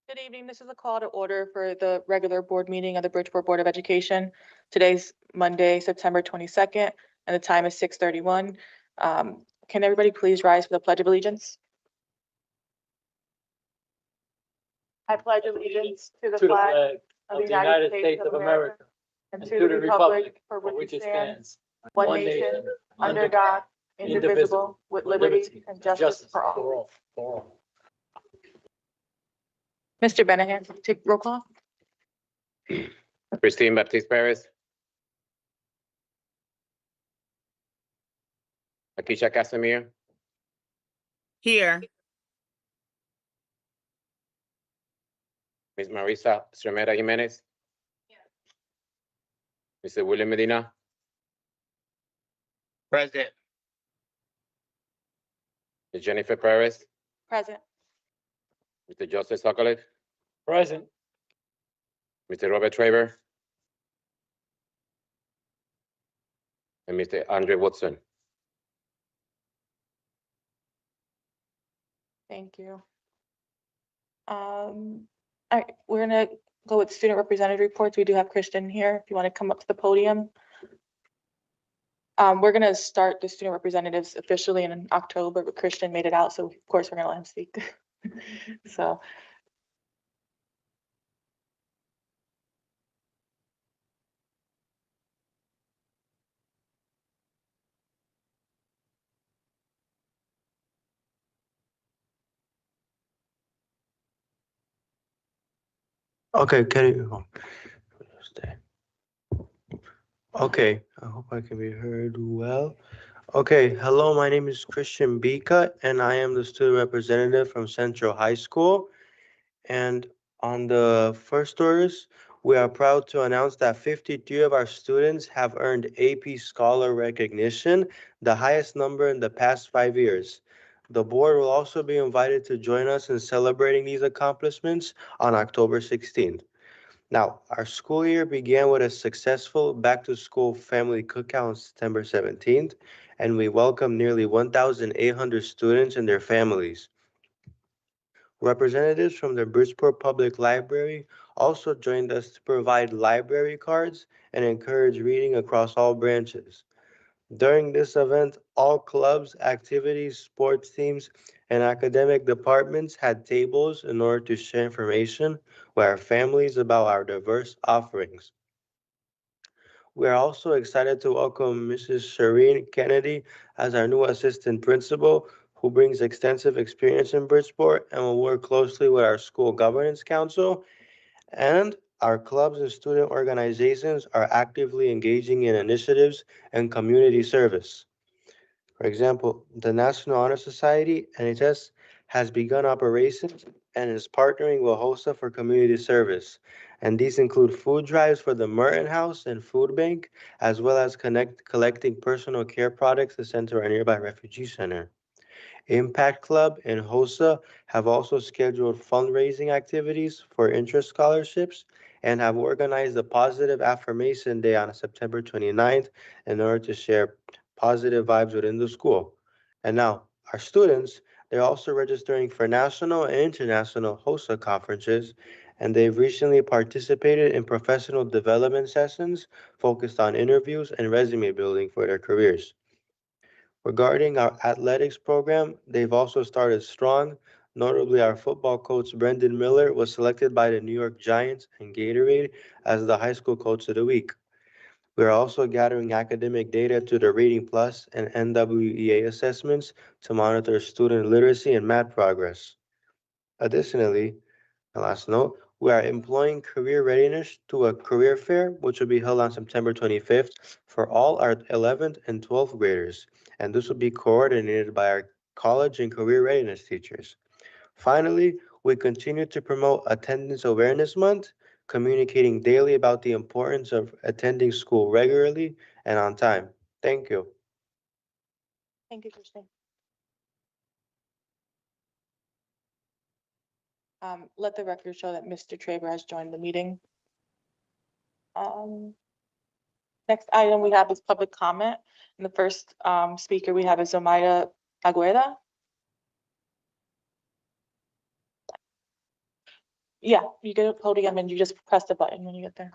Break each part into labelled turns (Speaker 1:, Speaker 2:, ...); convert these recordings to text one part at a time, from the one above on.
Speaker 1: Good evening. This is a call to order for the regular board meeting of the Bridgeport Board of Education. Today's Monday, September 22nd, and the time is 6:31. Can everybody please rise for the Pledge of Allegiance? I pledge allegiance to the flag of the United States of America and to the republic for which it stands, one nation, under God, indivisible, with liberty and justice for all. Mr. Benahan, take roll call.
Speaker 2: Christine Baptiste Perez. Akisha Casimir,
Speaker 3: Here.
Speaker 2: Ms. Marisa Stromera Jimenez. Mr. William Medina,
Speaker 3: Present.
Speaker 2: Ms. Jennifer Perez,
Speaker 1: Present.
Speaker 2: Mr. Joseph Sokoloff,
Speaker 3: Present.
Speaker 2: Mr. Robert Traver, and Mr. Andre Woodson.
Speaker 1: Thank you. All right, we're gonna go with student representative reports. We do have Christian here, if you want to come up to the podium. We're gonna start the student representatives officially in October, but Christian made it out, so of course we're gonna let him speak. So.
Speaker 4: Okay, Okay, I hope I can be heard well. Okay, hello, my name is Christian Bika, and I am the student representative from Central High School. And on the first orders, we are proud to announce that 53 of our students have earned AP Scholar recognition, the highest number in the past 5 years. The board will also be invited to join us in celebrating these accomplishments on October 16th. Now, our school year began with a successful back-to-school family cookout on September 17th, and we welcomed nearly 1,800 students and their families. Representatives from the Bridgeport Public Library also joined us to provide library cards and encourage reading across all branches. During this event, all clubs, activities, sports teams, and academic departments had tables in order to share information with our families about our diverse offerings. We are also excited to welcome Mrs. Shireen Kennedy as our new assistant principal, who brings extensive experience in Bridgeport and will work closely with our school governance council. And our clubs and student organizations are actively engaging in initiatives and community service. For example, the National Honor Society, NHS, has begun operations and is partnering with HOSA for community service. And these include food drives for the Merton House and Food Bank, as well as collecting personal care products to send to our nearby refugee center. Impact Club and HOSA have also scheduled fundraising activities for interest scholarships and have organized a positive affirmation day on September 29th in order to share positive vibes within the school. And now, our students, they're also registering for national and international HOSA conferences, and they've recently participated in professional development sessions focused on interviews and resume building for their careers. Regarding our athletics program, they've also started strong. Notably, our football coach, Brendan Miller, was selected by the New York Giants and Gatorade as the high school coach of the week. We are also gathering academic data to the Reading Plus and NWEA assessments to monitor student literacy and math progress. Additionally, the last note, we are employing career readiness to a career fair, which will be held on September 25th for all our 11th and 12th graders. And this will be coordinated by our college and career readiness teachers. Finally, we continue to promote Attendance Awareness Month, communicating daily about the importance of attending school regularly and on time. Thank you.
Speaker 1: Thank you, Christian. Let the record show that Mr. Traver has joined the meeting. Next item we have is public comment. And the first speaker we have is Zomaida Agueda. Yeah, you get a podium and you just press the button when you get there.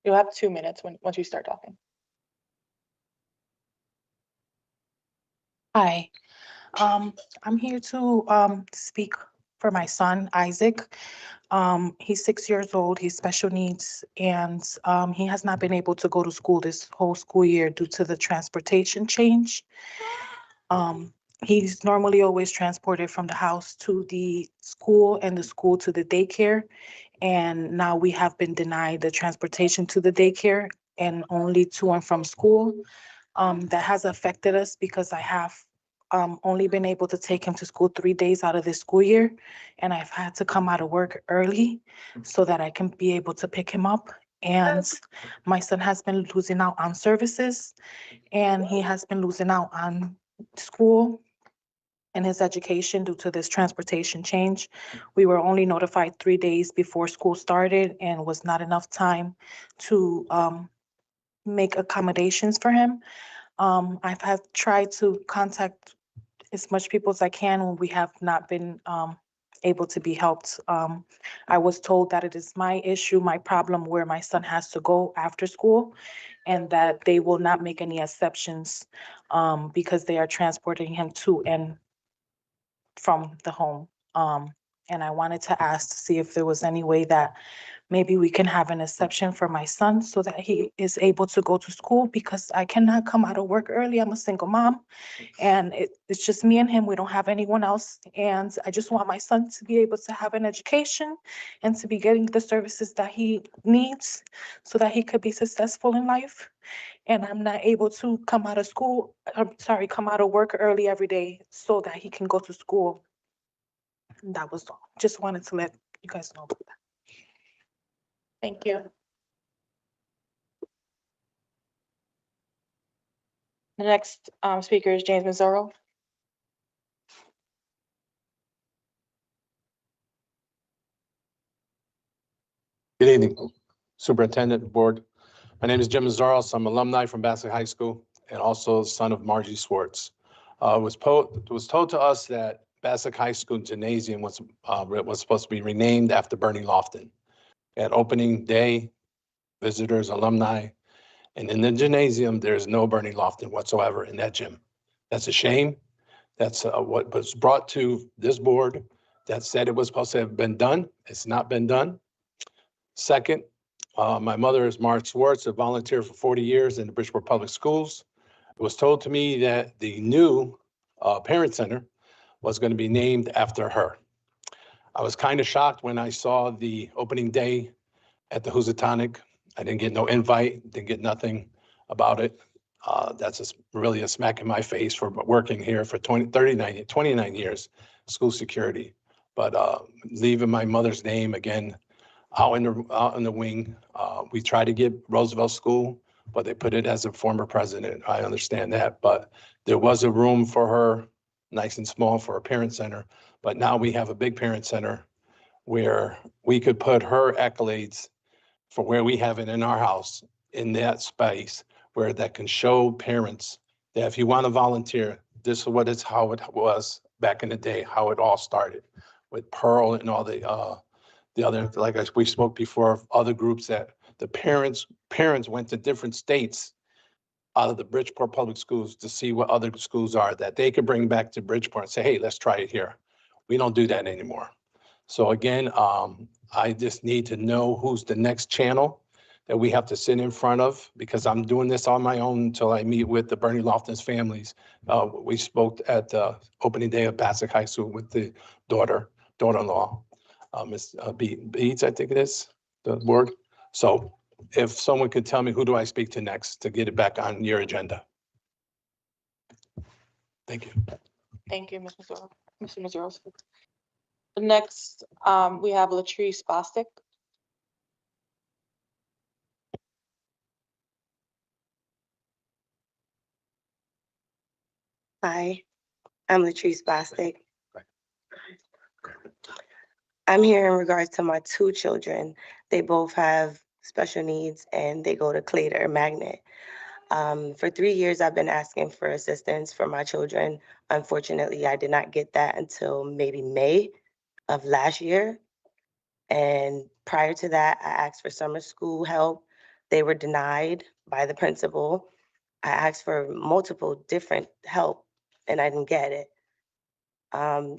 Speaker 1: You'll have 2 minutes once you start talking.
Speaker 5: Hi, I'm here to speak for my son, Isaac. He's 6 years old, he's special needs, and he has not been able to go to school this whole school year due to the transportation change. He's normally always transported from the house to the school and the school to the daycare. And now we have been denied the transportation to the daycare and only to and from school. That has affected us because I have only been able to take him to school 3 days out of this school year. And I've had to come out of work early so that I can be able to pick him up. And my son has been losing out on services and he has been losing out on school and his education due to this transportation change. We were only notified 3 days before school started and was not enough time to make accommodations for him. I've had tried to contact as much people as I can when we have not been able to be helped. I was told that it is my issue, my problem, where my son has to go after school, and that they will not make any exceptions because they are transporting him to and from the home. And I wanted to ask to see if there was any way that maybe we can have an exception for my son so that he is able to go to school because I cannot come out of work early. I'm a single mom and it's just me and him. We don't have anyone else. And I just want my son to be able to have an education and to be getting the services that he needs so that he could be successful in life. And I'm not able to come out of school, come out of work early every day so that he can go to school. And that was all. Just wanted to let you guys know about that.
Speaker 1: Thank you. The next speaker is James Mazzaro.
Speaker 6: Good evening, Superintendent, Board. My name is Jim Mazaros. I'm alumni from Bassett High School and also son of Margie Swartz. It was told to us that Bassett High School Gymnasium was supposed to be renamed after Bernie Lofton. At opening day, visitors, alumni, and in the gymnasium, there's no Bernie Lofton whatsoever in that gym. That's a shame. That's what was brought to this board that said it was supposed to have been done. It's not been done. Second, my mother is Marge Swartz, a volunteer for 40 years in the Bridgeport Public Schools. It was told to me that the new parent center was going to be named after her. I was kind of shocked when I saw the opening day at the Housatonic. I didn't get no invite, didn't get nothing about it. That's really a smack in my face for working here for 29 years, school security. But leaving my mother's name again, out in the wing. We tried to get Roosevelt School, but they put it as a former president. I understand that, but there was a room for her, nice and small, for a parent center. But now we have a big parent center where we could put her accolades for where we have it in our house in that space where that can show parents that if you want to volunteer, this is how it was back in the day, how it all started with Pearl and all the other, like we spoke before, of other groups that the parents went to different states out of the Bridgeport Public Schools to see what other schools are that they could bring back to Bridgeport and say, hey, let's try it here. We don't do that anymore. So again, I just need to know who's the next channel that we have to sit in front of, because I'm doing this on my own until I meet with the Bernie Lofton's families. We spoke at the opening day of Bassett High School with the daughter-in-law. Ms. Beats, I think it is, the board. So if someone could tell me, who do I speak to next to get it back on your agenda? Thank you.
Speaker 1: Thank you, Mr. Mazzaro. The next, we have Latrice Bostic.
Speaker 7: Hi, I'm Latrice Bostic. I'm here in regards to my two children. They both have special needs and they go to Clay Magnet. For 3 years, I've been asking for assistance for my children. Unfortunately, I did not get that until maybe May of last year. And prior to that, I asked for summer school help. They were denied by the principal. I asked for multiple different help and I didn't get it.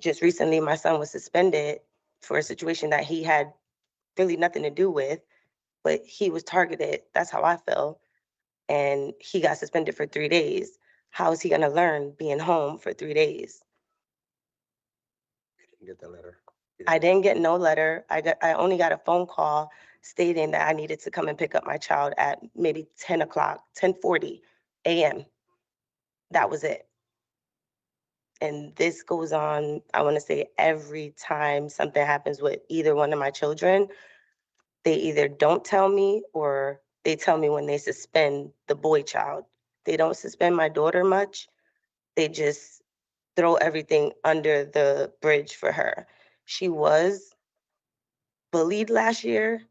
Speaker 7: Just recently, my son was suspended for a situation that he had really nothing to do with, but he was targeted. That's how I feel. And he got suspended for 3 days. How is he gonna learn being home for 3 days?
Speaker 8: Get the letter.
Speaker 7: I didn't get no letter. I only got a phone call stating that I needed to come and pick up my child at maybe 10 o'clock, 10:40 a.m. That was it. And this goes on, I want to say every time something happens with either one of my children, they either don't tell me or they tell me when they suspend the boy child. They don't suspend my daughter much. They just throw everything under the bridge for her. She was bullied last year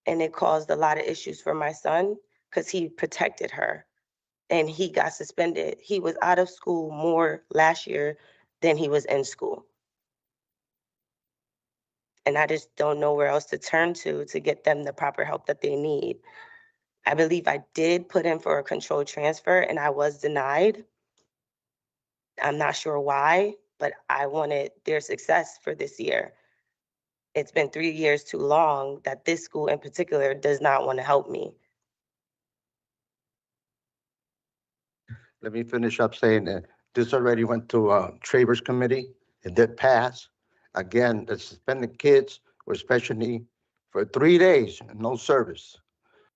Speaker 7: and it caused a lot of issues for my son because he protected her and he got suspended. He was out of school more last year than he was in school. And I just don't know where else to turn to get them the proper help that they need. I believe I did put in for a controlled transfer and I was denied. I'm not sure why, but I wanted their success for this year. It's been 3 years too long that this school in particular does not want to help me.
Speaker 8: Let me finish up saying that this already went to Travers Committee. It did pass. Again, the suspended kids with special need for 3 days, and no service.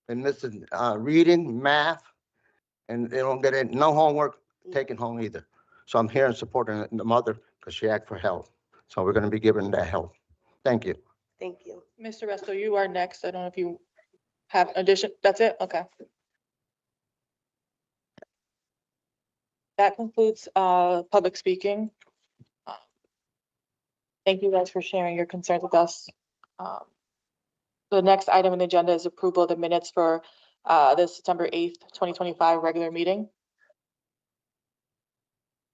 Speaker 8: And this is reading, math, and they don't get it, no homework taken home either. So I'm here in supporting the mother because she asked for help. So we're going to be giving that help. Thank you.
Speaker 7: Thank you.
Speaker 1: Mr. Resto, you are next. I don't know if you have addition, that's it? Okay. That concludes public speaking. Uh, Thank you guys for sharing your concerns with us. The next item on the agenda is approval of the minutes for the September 8th, 2025 regular meeting.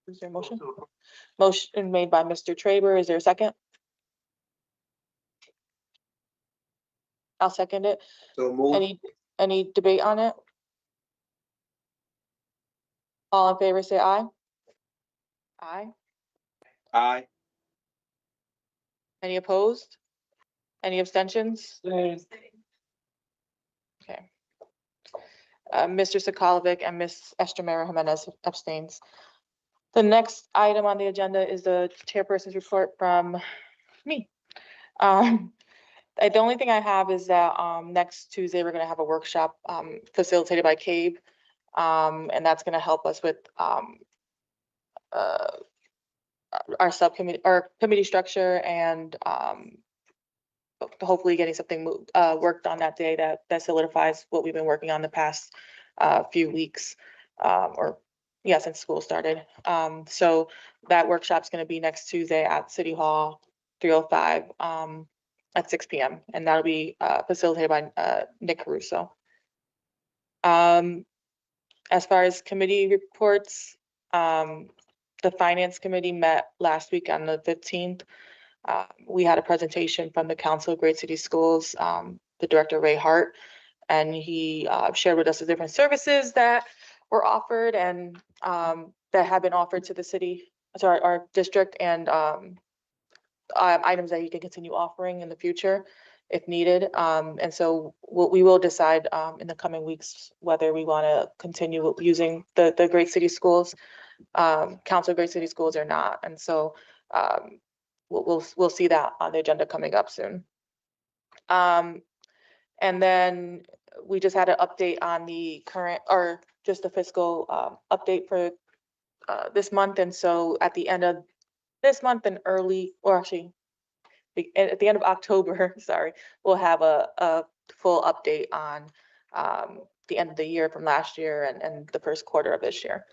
Speaker 1: Is there a motion? Motion made by Mr. Traber. Is there a second? I'll second it.
Speaker 8: So move.
Speaker 1: Any debate on it? All in favor, say aye. Aye.
Speaker 8: Aye.
Speaker 1: Any opposed? Any abstentions? Okay. Mr. Sakalovic and Ms. Estromero Jimenez abstains. The next item on the agenda is the chairperson's report from me. The only thing I have is that next Tuesday, we're gonna have a workshop facilitated by CABE. And that's gonna help us with our subcommittee, our committee structure and hopefully getting something moved, worked on that day that solidifies what we've been working on the past few weeks, or yeah, since school started. So that workshop's gonna be next Tuesday at City Hall, 305, at 6 p.m. And that'll be facilitated by Nick Caruso. As far as committee reports, the Finance Committee met last week on the 15th. We had a presentation from the Council of Great City Schools, the Director Ray Hart, and he shared with us the different services that were offered and that have been offered to the city, to our district, and items that you can continue offering in the future if needed. And so we will decide in the coming weeks whether we want to continue using the Great City Schools, Council of Great City Schools or not. And so we'll see that on the agenda coming up soon. And then we just had an update on the current, or just the fiscal update for this month. And so at the end of this month and early, or actually at the end of October, sorry, we'll have a full update on the end of the year from last year and the first quarter of this year.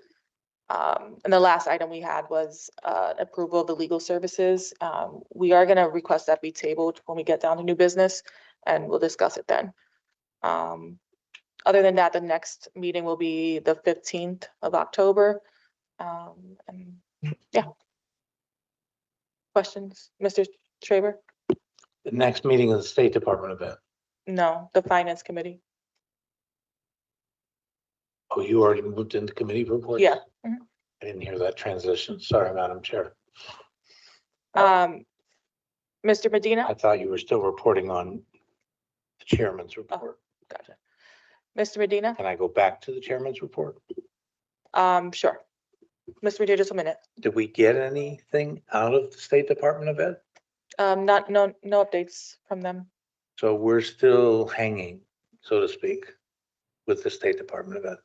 Speaker 1: And the last item we had was approval of the legal services. We are going to request that be tabled when we get down to new business, and we'll discuss it then. Other than that, the next meeting will be the 15th of October. And yeah. Questions, Mr. Traber?
Speaker 3: The next meeting of the State Department event.
Speaker 1: No, the finance committee.
Speaker 3: Oh, you already moved into committee reports?
Speaker 1: Yeah.
Speaker 3: I didn't hear that transition. Sorry, Madam Chair.
Speaker 1: Mr. Medina?
Speaker 3: I thought you were still reporting on the chairman's report.
Speaker 1: Gotcha. Mr. Medina?
Speaker 3: Can I go back to the chairman's report?
Speaker 1: Sure. Mr. Medina, just a minute.
Speaker 3: Did we get anything out of the State Department event?
Speaker 1: No updates from them.
Speaker 3: So we're still hanging, so to speak, with the State Department event.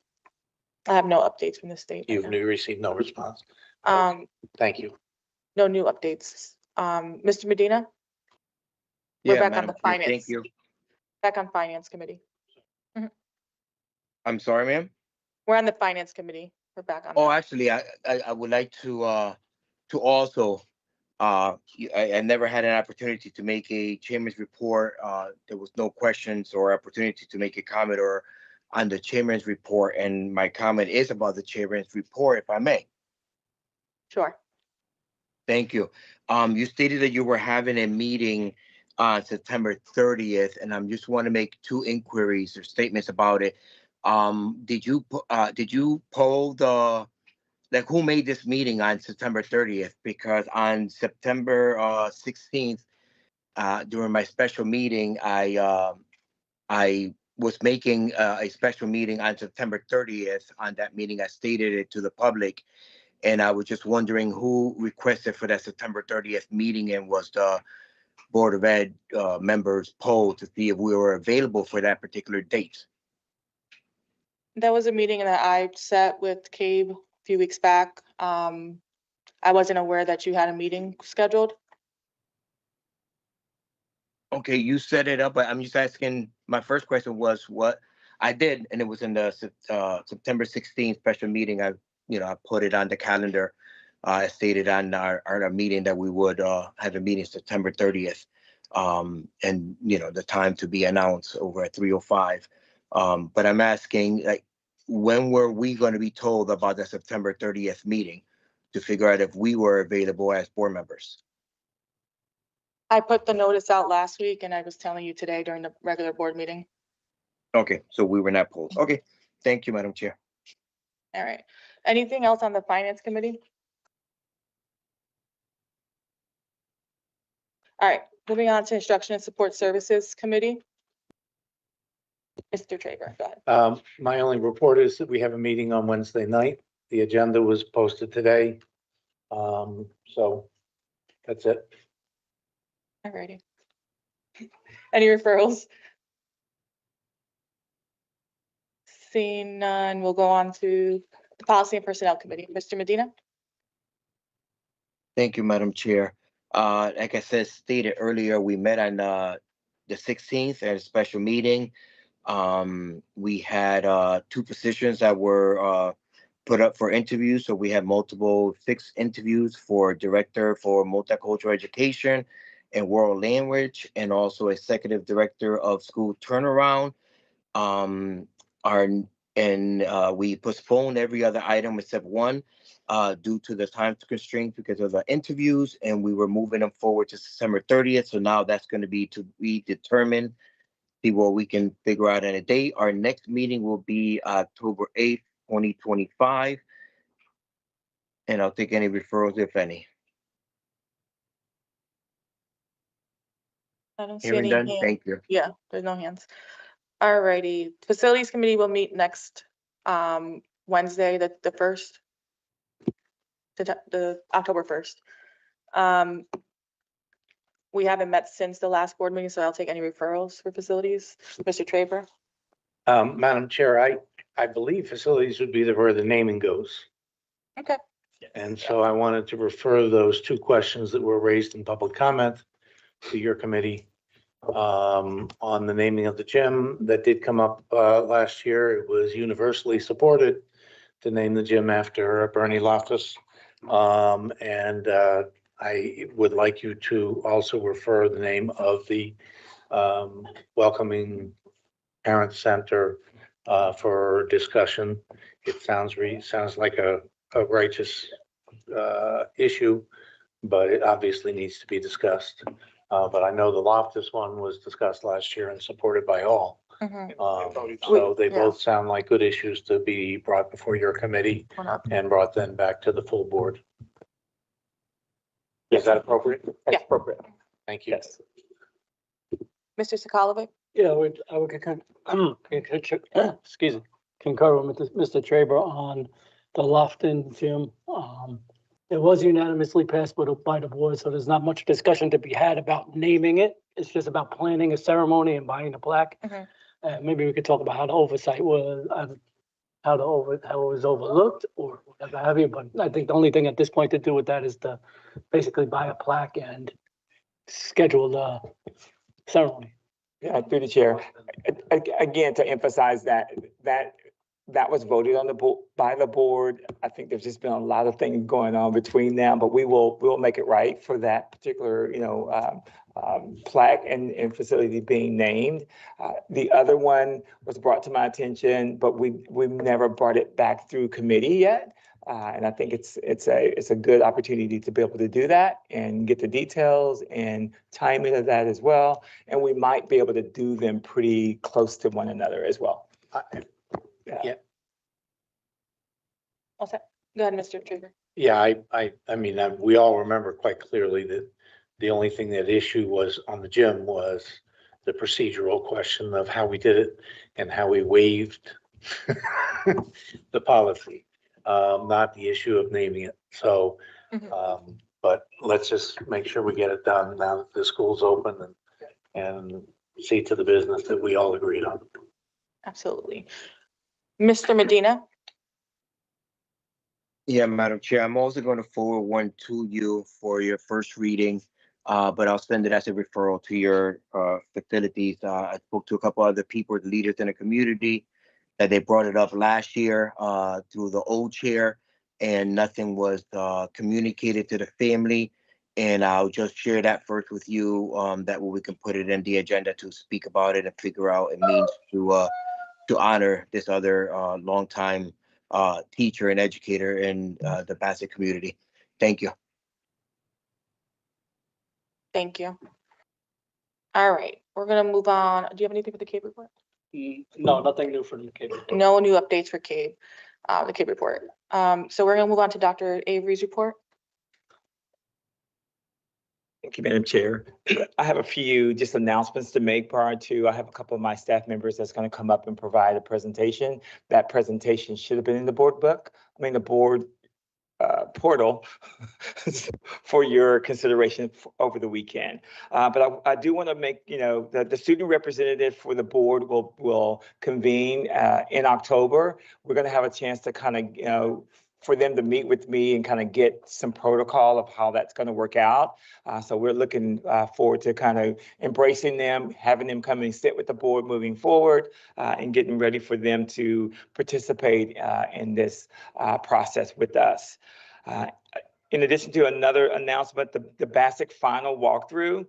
Speaker 1: I have no updates from the state. right
Speaker 3: You've
Speaker 1: now.
Speaker 3: received no response. Thank you.
Speaker 1: No new updates. Mr. Medina? We're
Speaker 9: Yeah,
Speaker 1: back on
Speaker 9: Madam
Speaker 1: the
Speaker 9: Chair,
Speaker 1: finance.
Speaker 9: thank you.
Speaker 1: Back on finance committee.
Speaker 9: I'm sorry, ma'am.
Speaker 1: We're on the finance committee. We're back on.
Speaker 9: Oh,
Speaker 1: that.
Speaker 9: actually, I would like to also, I never had an opportunity to make a chairman's report. There was no questions or opportunity to make a comment or on the chairman's report, and my comment is about the chairman's report, if I may.
Speaker 1: Sure.
Speaker 9: Thank you. You stated that you were having a meeting on September 30th, and I'm just want to make two inquiries or statements about it. Did you poll the, like, who made this meeting on September 30th? Because on September 16th, during my special meeting, I was making a special meeting on September 30th. On that meeting, I stated it to the public. And I was just wondering who requested for that September 30th meeting, and was the Board of Ed members polled to see if we were available for that particular date.
Speaker 1: That was a meeting that I set with Cabe a few weeks back. I wasn't aware that you had a meeting scheduled.
Speaker 9: Okay, you set it up, but I'm just asking, my first question was what I did, and it was in the September 16th special meeting. I put it on the calendar. I stated on our meeting that we would have a meeting September 30th. And the time to be announced over at 3:05. But I'm asking, like, when were we going to be told about the September 30th meeting to figure out if we were available as board members?
Speaker 1: I put the notice out last week and I was telling you today during the regular board meeting.
Speaker 9: Okay, so we were not polled. Okay, thank you, Madam Chair.
Speaker 1: All right. Anything else on the finance committee? All right, moving on to instruction and support services committee. Mr. Traver, go ahead.
Speaker 3: My only report is that we have a meeting on Wednesday night. The agenda was posted today. So that's it.
Speaker 1: All righty. Any referrals? Seeing none, we'll go on to the policy and personnel committee. Mr. Medina?
Speaker 9: Thank you, Madam Chair. Like I said, stated earlier, we met on the 16th at a special meeting. We had 2 positions that were put up for interviews. So we had 6 interviews for director for multicultural education and world language, and also executive director of school turnaround. We postponed every other item except one due to the time constraint because of the interviews, and we were moving them forward to December 30th. So now that's going to be determined, see what we can figure out in a date. Our next meeting will be October 8th, 2025. And I'll take any referrals, if any.
Speaker 1: I don't see
Speaker 9: Hearing
Speaker 1: any
Speaker 9: done,
Speaker 1: hands.
Speaker 9: thank you.
Speaker 1: Yeah, there's no hands. All righty. Facilities committee will meet next Wednesday, the 1st, the October 1st. We haven't met since the last board meeting, so I'll take any referrals for facilities. Mr. Traver?
Speaker 3: Madam Chair, I believe facilities would be where the naming goes.
Speaker 1: Okay.
Speaker 3: And so I wanted to refer those 2 questions that were raised in public comment to your committee on the naming of the gym that did come up last year. It was universally supported to name the gym after Bernie Loftus. And I would like you to also refer the name of the Welcoming Parent Center for discussion. It sounds like a righteous issue, but it obviously needs to be discussed. But I know the Loftus one was discussed last year and supported by all.
Speaker 1: Mhm.
Speaker 3: So they
Speaker 1: Yeah.
Speaker 3: both sound like good issues to be brought before your committee
Speaker 1: We're not-
Speaker 3: and brought then back to the full board. Is that appropriate?
Speaker 1: Yeah.
Speaker 3: Appropriate. Thank you.
Speaker 10: Yes.
Speaker 1: Mr. Sakalovic?
Speaker 10: Yeah, I would excuse me, concur with Mr. Traber on the Lofton gym. It was unanimously passed by the board, so there's not much discussion to be had about naming it. It's just about planning a ceremony and buying a plaque.
Speaker 1: Mhm.
Speaker 10: Maybe we could talk about how the oversight was, how it was overlooked or whatever have you, but I think the only thing at this point to do with that is to basically buy a plaque and schedule the ceremony.
Speaker 11: Yeah, through the chair. Again, to emphasize that was voted on the board, by the board. I think there's just been a lot of things going on between them, but we'll make it right for that particular, plaque and facility being named. The other one was brought to my attention, but we've never brought it back through committee yet. And I think it's a good opportunity to be able to do that and get the details and timing of that as well. And we might be able to do them pretty close to one another as well.
Speaker 3: Yeah.
Speaker 1: All set. Go ahead, Mr. Traber.
Speaker 3: Yeah, I mean, we all remember quite clearly that the only thing that issue was on the gym was the procedural question of how we did it and how we waived the policy, not the issue of naming it. So,
Speaker 1: Mhm.
Speaker 3: but let's just make sure we get it done now that the school's open and see to the business that we all agreed on.
Speaker 1: Absolutely. Mr. Medina?
Speaker 9: Yeah, Madam Chair, I'm also going to forward one to you for your first reading, but I'll send it as a referral to your facilities. I spoke to a couple other people, leaders in the community, that they brought it up last year through the old chair, and nothing was communicated to the family. And I'll just share that first with you, that way we can put it in the agenda to speak about it and figure out it means to honor this other longtime teacher and educator in the Bassett community. Thank you.
Speaker 1: Thank you. All right, we're gonna move on. Do you have anything for the CABE report?
Speaker 10: No, nothing new from the cable.
Speaker 1: No new updates for CABE, the CABE report. So we're gonna move on to Dr. Avery's report.
Speaker 11: Thank you, Madam Chair. I have a few just announcements to make prior to, I have a couple of my staff members that's going to come up and provide a presentation. That presentation should have been in the board book, the board portal for your consideration over the weekend. But I do want to make, the student representative for the board will convene in October. We're going to have a chance to kind of, for them to meet with me and kind of get some protocol of how that's going to work out. So we're looking forward to kind of embracing them, having them come and sit with the board moving forward, and getting ready for them to participate in this process with us. In addition to another announcement, the Bassett final walkthrough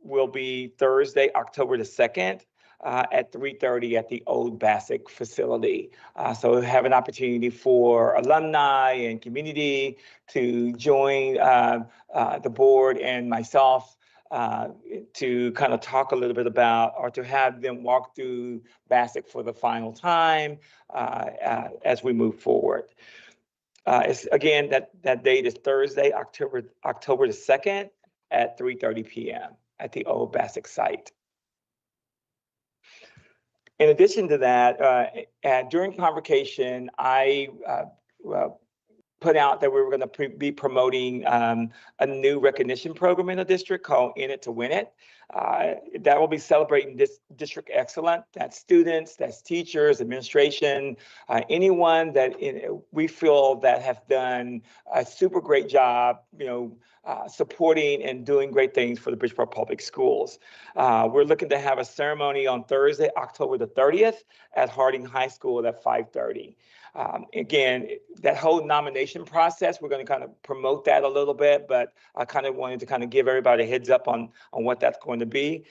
Speaker 11: will be Thursday, October the 2nd. At 3:30 at the old Bassett facility. So we'll have an opportunity for alumni and community to join the board and myself to kind of talk a little bit about, or to have them walk through Bassett for the final time as we move forward. It's again, that date is Thursday, October the 2nd at 3:30 p.m. at the old Bassett site. In addition to that, during convocation, I put out that we were going to be promoting a new recognition program in the district called In It to Win It. That will be celebrating this district excellence. That's students, that's teachers, administration, anyone that we feel that have done a super great job, supporting and doing great things for the Bridgeport Public Schools. We're looking to have a ceremony on Thursday, October the 30th at Harding High School at 5:30. Again, that whole nomination process, we're going to kind of promote that a little bit, but I kind of wanted to kind of give everybody a heads up on what that's going to be.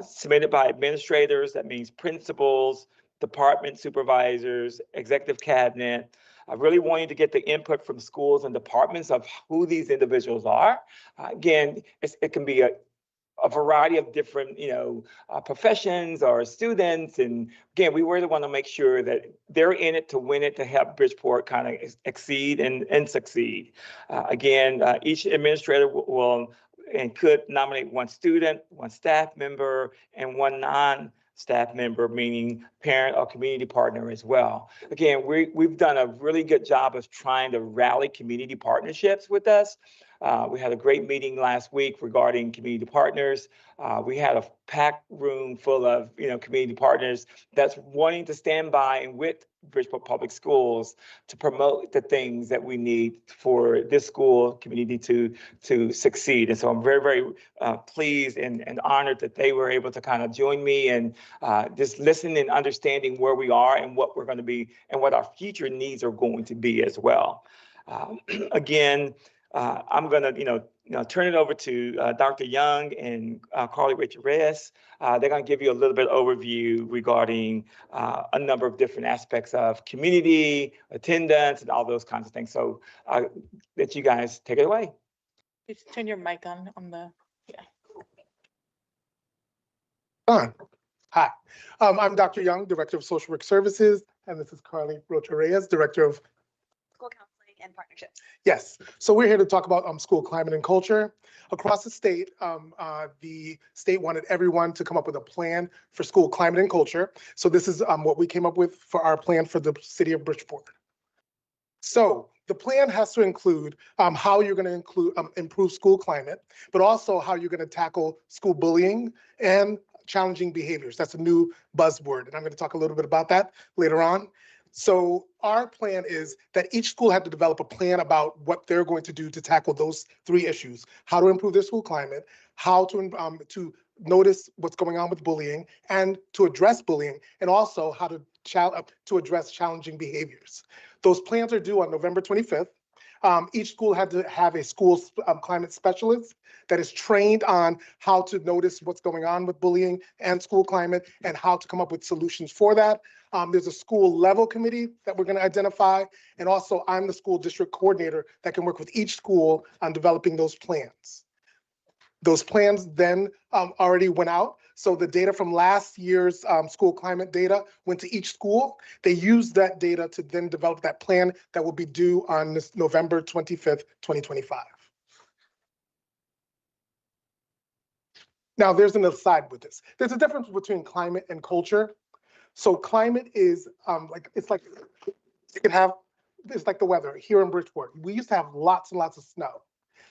Speaker 11: Submitted by administrators, that means principals, department supervisors, executive cabinet, I really wanted to get the input from schools and departments of who these individuals are. Again, it can be a variety of different, professions or students. And again, we really want to make sure that they're in it to win it, to help Bridgeport kind of exceed and succeed. Again, each administrator will and could nominate one student, one staff member, and one non-staff member, meaning parent or community partner as well. Again, we've done a really good job of trying to rally community partnerships with us. We had a great meeting last week regarding community partners. We had a packed room full of, community partners that's wanting to stand by and with Bridgeport Public Schools to promote the things that we need for this school community to succeed. And so I'm very, very pleased and honored that they were able to kind of join me and just listen and understanding where we are and what we're going to be and what our future needs are going to be as well. Again, I'm going to, turn it over to Dr. Young and Carly Rachel Reyes. They're going to give you a little bit of overview regarding a number of different aspects of community, attendance, and all those kinds of things. So let you guys take it away.
Speaker 5: Just turn your mic on the,
Speaker 12: On. Hi, I'm Dr. Young, Director of Social Work Services, and this is Carly Rocha Reyes, Director of
Speaker 13: School Counseling and Partnerships.
Speaker 12: Yes, so we're here to talk about school climate and culture. Across the state wanted everyone to come up with a plan for school climate and culture. So this is what we came up with for our plan for the city of Bridgeport. So the plan has to include how you're going to improve school climate, but also how you're going to tackle school bullying and challenging behaviors. That's a new buzzword, and I'm going to talk a little bit about that later on. So our plan is that each school had to develop a plan about what they're going to do to tackle those three issues: how to improve their school climate, how to notice what's going on with bullying and to address bullying, and also how to address challenging behaviors. Those plans are due on November 25th. Each school had to have a school climate specialist that is trained on how to notice what's going on with bullying and school climate and how to come up with solutions for that. There's a school level committee that we're going to identify. And also I'm the school district coordinator that can work with each school on developing those plans. Those plans then already went out. So the data from last year's school climate data went to each school. They used that data to then develop that plan that will be due on this November 25th, 2025. Now there's an aside with this. There's a difference between climate and culture. So climate is it's like the weather here in Bridgeport. We used to have lots and lots of snow.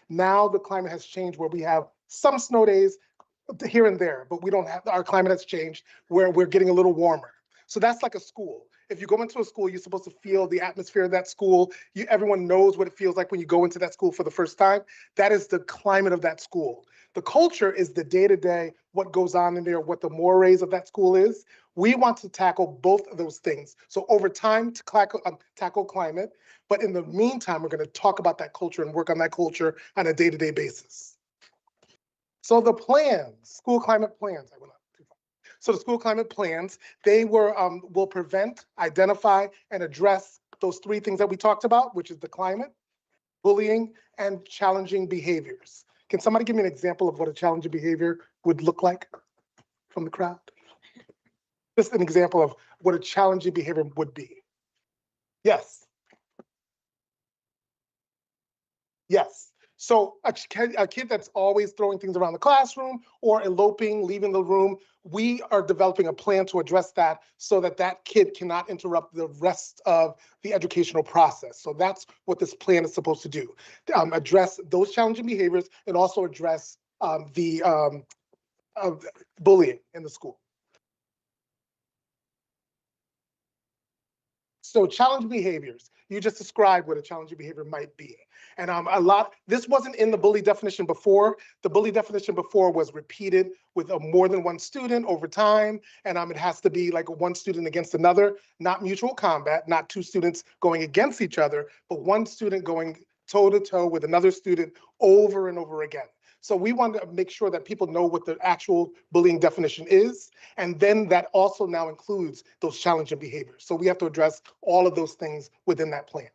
Speaker 12: Now the climate has changed where we have some snow days here and there, but we don't have, our climate has changed where we're getting a little warmer. So that's like a school. If you go into a school, you're supposed to feel the atmosphere of that school. Everyone knows what it feels like when you go into that school for the first time. That is the climate of that school. The culture is the day-to-day, what goes on in there, what the mores of that school is. We want to tackle both of those things. So over time to tackle climate, but in the meantime, we're going to talk about that culture and work on that culture on a day-to-day basis. So the plans, school climate plans, I went up too far. So the school climate plans, they will prevent, identify, and address those three things that we talked about, which is the climate, bullying, and challenging behaviors. Can somebody give me an example of what a challenging behavior would look like from the crowd? Just an example of what a challenging behavior would be. Yes. Yes. So a kid that's always throwing things around the classroom or eloping, leaving the room, we are developing a plan to address that so that that kid cannot interrupt the rest of the educational process. So that's what this plan is supposed to do. Address those challenging behaviors and also address the bullying in the school. So challenging behaviors, you just described what a challenging behavior might be. And this wasn't in the bully definition before. The bully definition before was repeated with more than one student over time. And it has to be like one student against another, not mutual combat, not two students going against each other, but one student going toe to toe with another student over and over again. So we want to make sure that people know what the actual bullying definition is. And then that also now includes those challenging behaviors. So we have to address all of those things within that plan.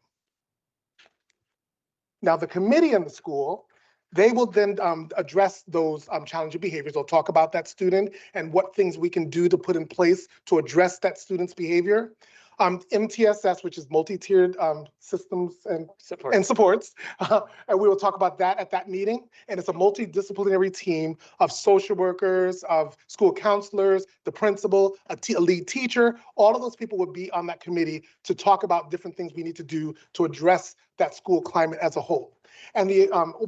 Speaker 12: Now, the committee in the school, they will then address those challenging behaviors. They'll talk about that student and what things we can do to put in place to address that student's behavior. MTSS, which is multi-tiered systems and supports, and we will talk about that at that meeting. And it's a multidisciplinary team of social workers, of school counselors, the principal, a lead teacher. All of those people would be on that committee to talk about different things we need to do to address that school climate as a whole. And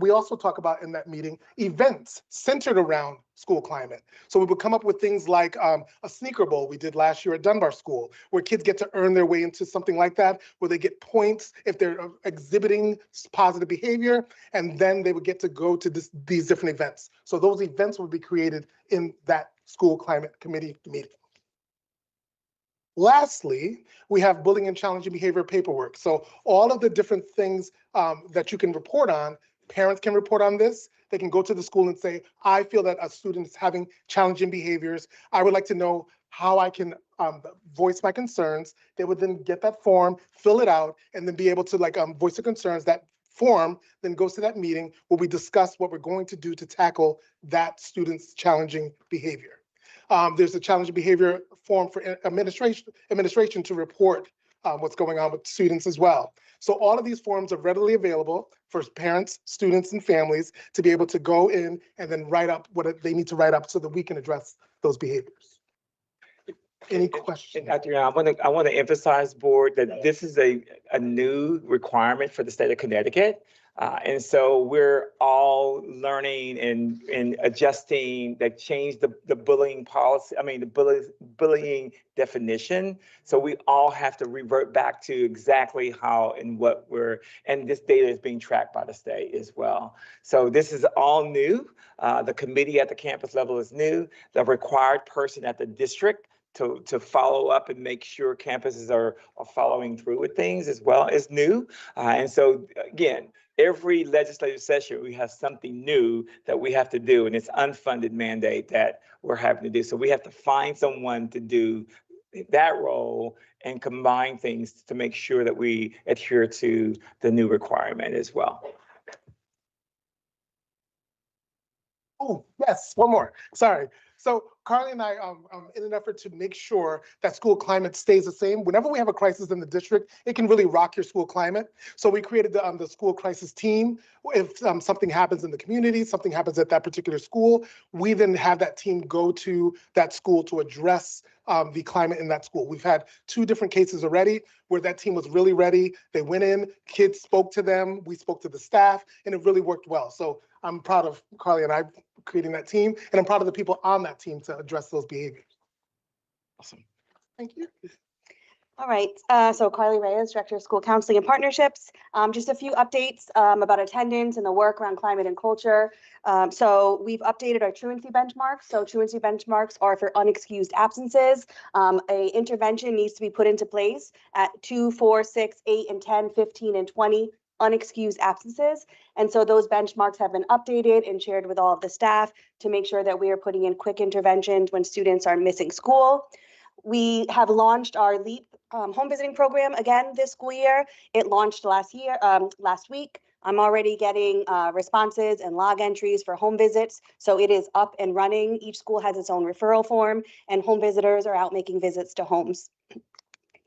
Speaker 12: we also talk about in that meeting events centered around school climate. So we would come up with things like a sneaker bowl we did last year at Dunbar School, where kids get to earn their way into something like that, where they get points if they're exhibiting positive behavior, and then they would get to go to these different events. So those events would be created in that school climate committee meeting. Lastly, we have bullying and challenging behavior paperwork. So all of the different things that you can report on, parents can report on this. They can go to the school and say, I feel that a student is having challenging behaviors. I would like to know how I can voice my concerns. They would then get that form, fill it out, and then be able to voice their concerns. That form then goes to that meeting where we discuss what we're going to do to tackle that student's challenging behavior. There's a challenging behavior form for administration to report what's going on with students as well. So all of these forms are readily available for parents, students, and families to be able to go in and then write up what they need to write up so that we can address those behaviors. Any questions?
Speaker 11: Dr. Young, I want to emphasize, board, that this is a new requirement for the state of Connecticut. And so we're all learning and adjusting that change the bullying policy, the bullying definition. So we all have to revert back to exactly how and what and this data is being tracked by the state as well. So this is all new. The committee at the campus level is new. The required person at the district to follow up and make sure campuses are following through with things as well is new. And so again, every legislative session, we have something new that we have to do, and it's unfunded mandate that we're having to do. So we have to find someone to do that role and combine things to make sure that we adhere to the new requirement as well.
Speaker 12: Oh, yes, one more. Sorry. So Carly and I, in an effort to make sure that school climate stays the same, whenever we have a crisis in the district, it can really rock your school climate. So we created the school crisis team. If something happens in the community, something happens at that particular school, we then have that team go to that school to address the climate in that school. We've had 2 different cases already where that team was really ready. They went in, kids spoke to them, we spoke to the staff, and it really worked well. So I'm proud of Carly and I creating that team, and I'm proud of the people on that team to address those behaviors. Awesome. Thank you.
Speaker 13: All right, so Carly Reyes, Director of School Counseling and Partnerships. Just a few updates about attendance and the work around climate and culture. So we've updated our truancy benchmarks. So truancy benchmarks are for unexcused absences. A intervention needs to be put into place at 2, 4, 6, 8, and 10, 15, and 20 unexcused absences. And so those benchmarks have been updated and shared with all of the staff to make sure that we are putting in quick interventions when students are missing school. We have launched our LEAP home visiting program again this school year. It launched last week. I'm already getting responses and log entries for home visits. So it is up and running. Each school has its own referral form, and home visitors are out making visits to homes.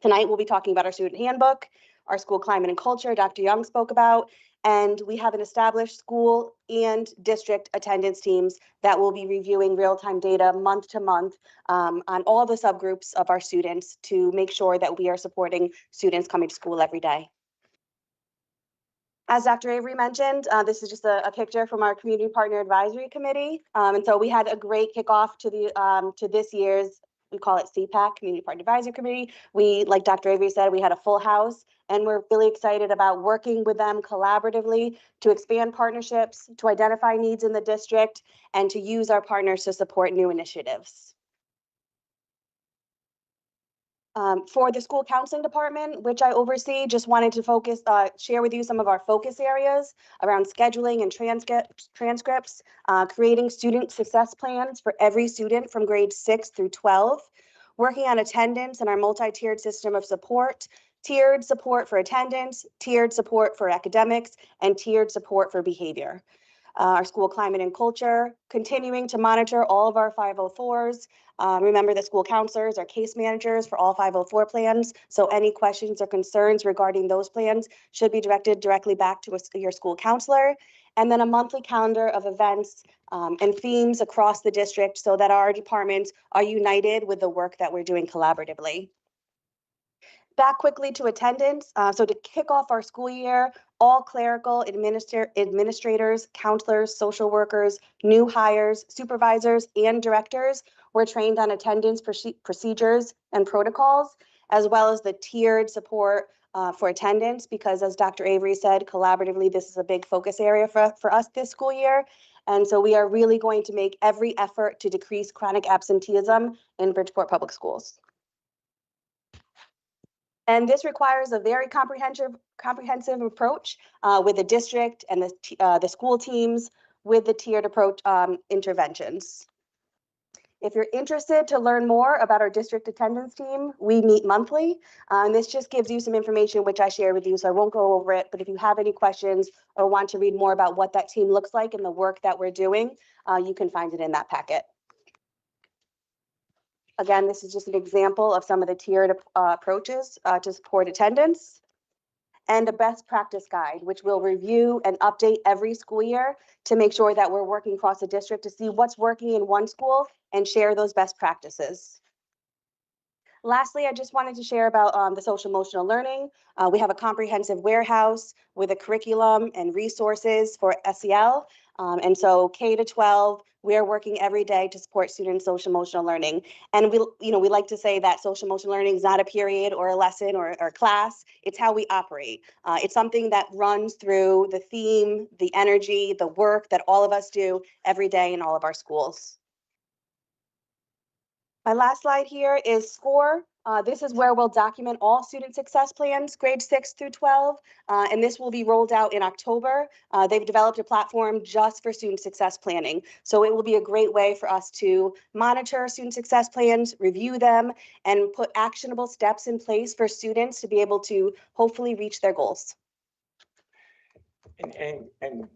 Speaker 13: Tonight, we'll be talking about our student handbook, our school climate and culture, Dr. Young spoke about, and we have an established school and district attendance teams that will be reviewing real-time data month to month on all the subgroups of our students to make sure that we are supporting students coming to school every day. As Dr. Avery mentioned, this is just a picture from our Community Partner Advisory Committee. And so we had a great kickoff to this year's, we call it CPAC, Community Partner Advisory Committee. We, like Dr. Avery said, we had a full house, and we're really excited about working with them collaboratively to expand partnerships, to identify needs in the district, and to use our partners to support new initiatives. For the school counseling department, which I oversee, just wanted to share with you some of our focus areas around scheduling and transcripts, creating student success plans for every student from grades 6 through 12, working on attendance and our multi-tiered system of support, tiered support for attendance, tiered support for academics, and tiered support for behavior. Our school climate and culture, continuing to monitor all of our 504s. Remember, the school counselors are case managers for all 504 plans, so any questions or concerns regarding those plans should be directed directly back to your school counselor. And then a monthly calendar of events and themes across the district so that our departments are united with the work that we're doing collaboratively. Back quickly to attendance. So to kick off our school year, all clerical administrators, counselors, social workers, new hires, supervisors, and directors were trained on attendance procedures and protocols, as well as the tiered support for attendance, because as Dr. Avery said, collaboratively, this is a big focus area for us this school year. And so we are really going to make every effort to decrease chronic absenteeism in Bridgeport Public Schools. And this requires a very comprehensive approach with the district and the school teams with the tiered approach interventions. If you're interested to learn more about our district attendance team, we meet monthly. And this just gives you some information which I shared with you, so I won't go over it. But if you have any questions or want to read more about what that team looks like and the work that we're doing, you can find it in that packet. Again, this is just an example of some of the tiered approaches to support attendance, and a best practice guide, which we'll review and update every school year to make sure that we're working across the district to see what's working in one school and share those best practices. Lastly, I just wanted to share about the social emotional learning. We have a comprehensive warehouse with a curriculum and resources for SEL. And so K to 12, we are working every day to support students' social emotional learning. And we like to say that social emotional learning is not a period or a lesson or class. It's how we operate. It's something that runs through the theme, the energy, the work that all of us do every day in all of our schools. My last slide here is SCORE. This is where we'll document all student success plans, grades 6 through 12, and this will be rolled out in October. They've developed a platform just for student success planning. So it will be a great way for us to monitor student success plans, review them, and put actionable steps in place for students to be able to hopefully reach their goals.
Speaker 11: And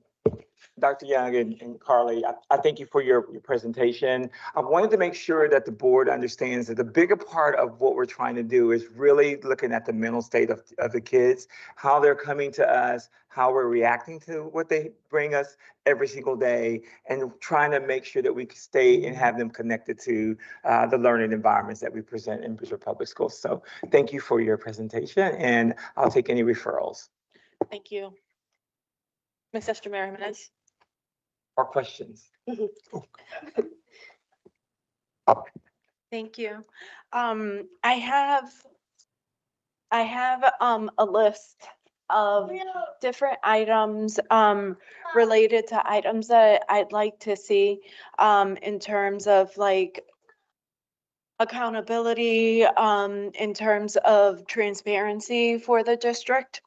Speaker 11: Dr. Young and Carly, I thank you for your presentation. I wanted to make sure that the board understands that the bigger part of what we're trying to do is really looking at the mental state of the kids, how they're coming to us, how we're reacting to what they bring us every single day, and trying to make sure that we can stay and have them connected to the learning environments that we present in Bridgeport Public Schools. So thank you for your presentation, and I'll take any referrals
Speaker 1: Thank you. Ms. Esther Jimenez.
Speaker 11: or questions.
Speaker 14: Thank you. I have a list of different items related to items that I'd like to see in terms of like accountability, in terms of transparency for the district.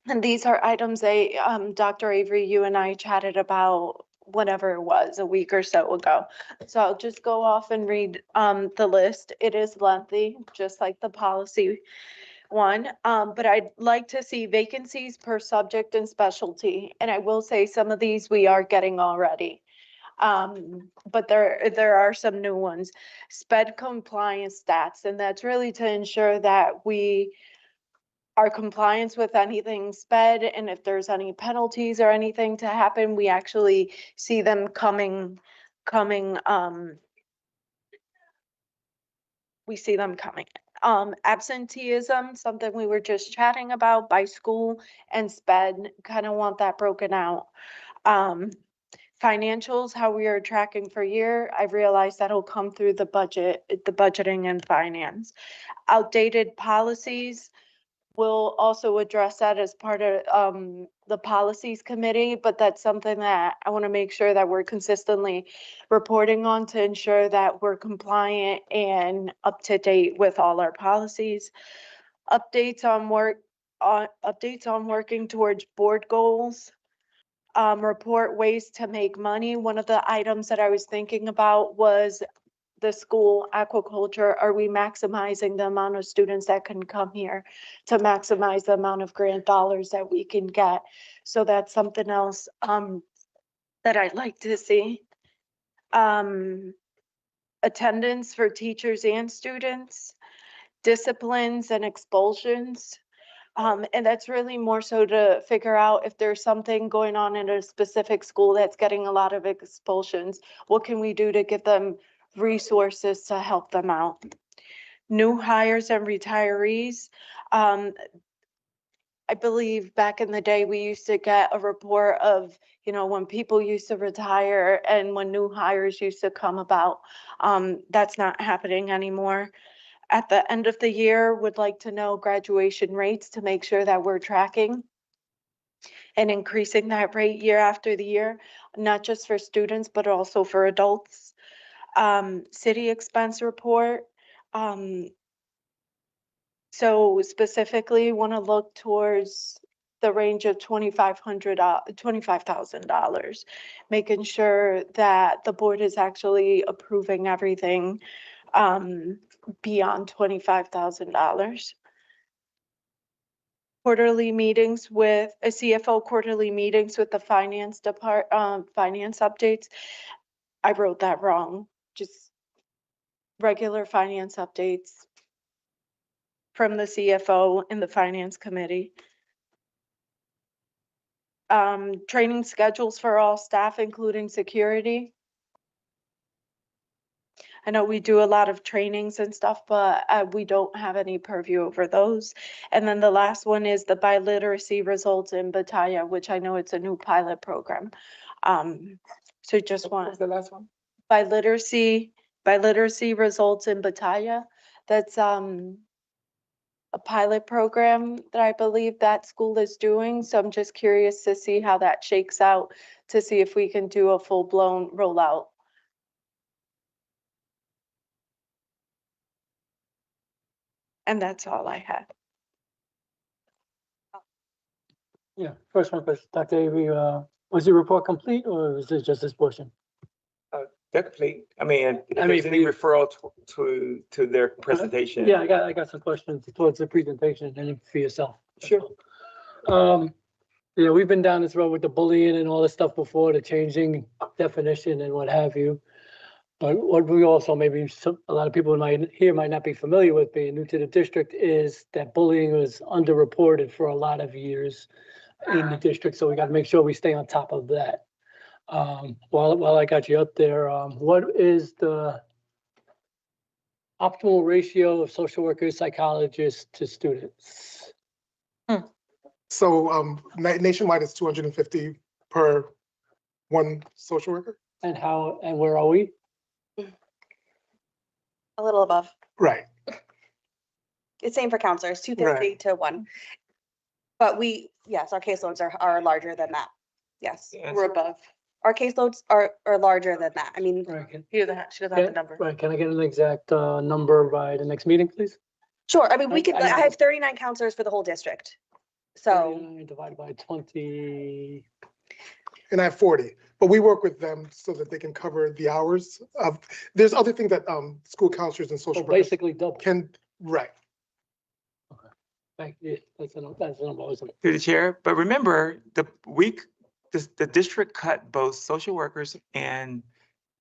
Speaker 14: And these are items that Dr. Avery, you and I chatted about whatever it was, a week or so ago. So I'll just go off and read the list. It is lengthy, just like the policy one, but I'd like to see vacancies per subject and specialty. And I will say some of these we are getting already. But there are some new ones. SPED compliance stats, and that's really to ensure that we our compliance with anything SPED, and if there's any penalties or anything to happen, we actually see them coming. We see them coming. Absenteeism, something we were just chatting about by school, and SPED, kind of want that broken out. Financials, how we are tracking for year, I've realized that'll come through the budgeting and finance. Outdated policies, we'll also address that as part of the policies committee, but that's something that I want to make sure that we're consistently reporting on to ensure that we're compliant and up to date with all our policies. Updates on working towards board goals. Report ways to make money. One of the items that I was thinking about was the school aquaculture. Are we maximizing the amount of students that can come here to maximize the amount of grant dollars that we can get? So that's something else that I'd like to see. Attendance for teachers and students, disciplines and expulsions. And that's really more so to figure out if there's something going on in a specific school that's getting a lot of expulsions. What can we do to give them resources to help them out? New hires and retirees. I believe back in the day, we used to get a report of, when people used to retire and when new hires used to come about. That's not happening anymore. At the end of the year, would like to know graduation rates to make sure that we're tracking and increasing that rate year after the year, not just for students, but also for adults. City expense report. So specifically want to look towards the range of $25,000, making sure that the board is actually approving everything beyond $25,000. Quarterly meetings with a CFO, quarterly meetings with the finance finance updates. I wrote that wrong. Just regular finance updates from the CFO and the finance committee. Training schedules for all staff, including security. I know we do a lot of trainings and stuff, but we don't have any purview over those. And then the last one is the biliteracy results in Battaglia, which I know it's a new pilot program. So just want
Speaker 10: The last one?
Speaker 14: biliteracy results in Battaglia. That's a pilot program that I believe that school is doing. So I'm just curious to see how that shakes out, to see if we can do a full-blown rollout. And that's all I had.
Speaker 10: Yeah, first one, but Dr. Avery, was your report complete or was it just this portion?
Speaker 11: They're complete. I mean, if
Speaker 10: I mean,
Speaker 11: there's any
Speaker 10: for you-
Speaker 11: referral to their presentation.
Speaker 10: Yeah, I got some questions towards the presentation and then for yourself.
Speaker 11: Sure.
Speaker 10: Yeah, we've been down this road with the bullying and all this stuff before, the changing definition and what have you. But what we also, maybe a lot of people might not be familiar with, being new to the district, is that bullying was underreported for a lot of years in the district. So we got to make sure we stay on top of that. While I got you up there, what is the optimal ratio of social workers, psychologists to students?
Speaker 12: So nationwide it's 250 per one social worker.
Speaker 10: And where are we?
Speaker 13: A little above.
Speaker 12: Right.
Speaker 13: It's same for counselors, 250 to 1. But yes, our caseloads are larger than that. Yes,
Speaker 11: Yes.
Speaker 13: we're above. Our caseloads are larger than that. I mean,
Speaker 10: Right,
Speaker 13: she doesn't have the number.
Speaker 10: Right, can I get an exact number by the next meeting, please?
Speaker 13: Sure, I mean,
Speaker 10: I
Speaker 13: I have 39 counselors for the whole district. So,
Speaker 10: 39 divided by 20.
Speaker 12: And I have 40, but we work with them so that they can cover the hours of, there's other things that school counselors and social
Speaker 10: So
Speaker 12: workers
Speaker 10: basically double.
Speaker 12: can, right.
Speaker 10: Thank you. That's the number I was looking
Speaker 11: Through the chair, but remember, the district cut both social workers and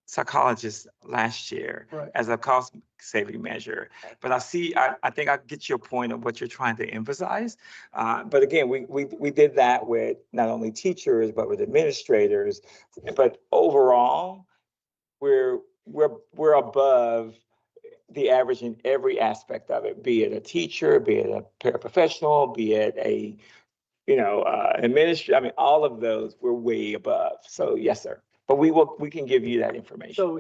Speaker 11: psychologists last year
Speaker 10: Right.
Speaker 11: as a cost saving measure. But I think I get your point of what you're trying to emphasize. But again, we did that with not only teachers, but with administrators. But overall, we're above the average in every aspect of it, be it a teacher, be it a paraprofessional, be it a, administrator. I mean, all of those we're way above. So yes, sir. But we can give you that information.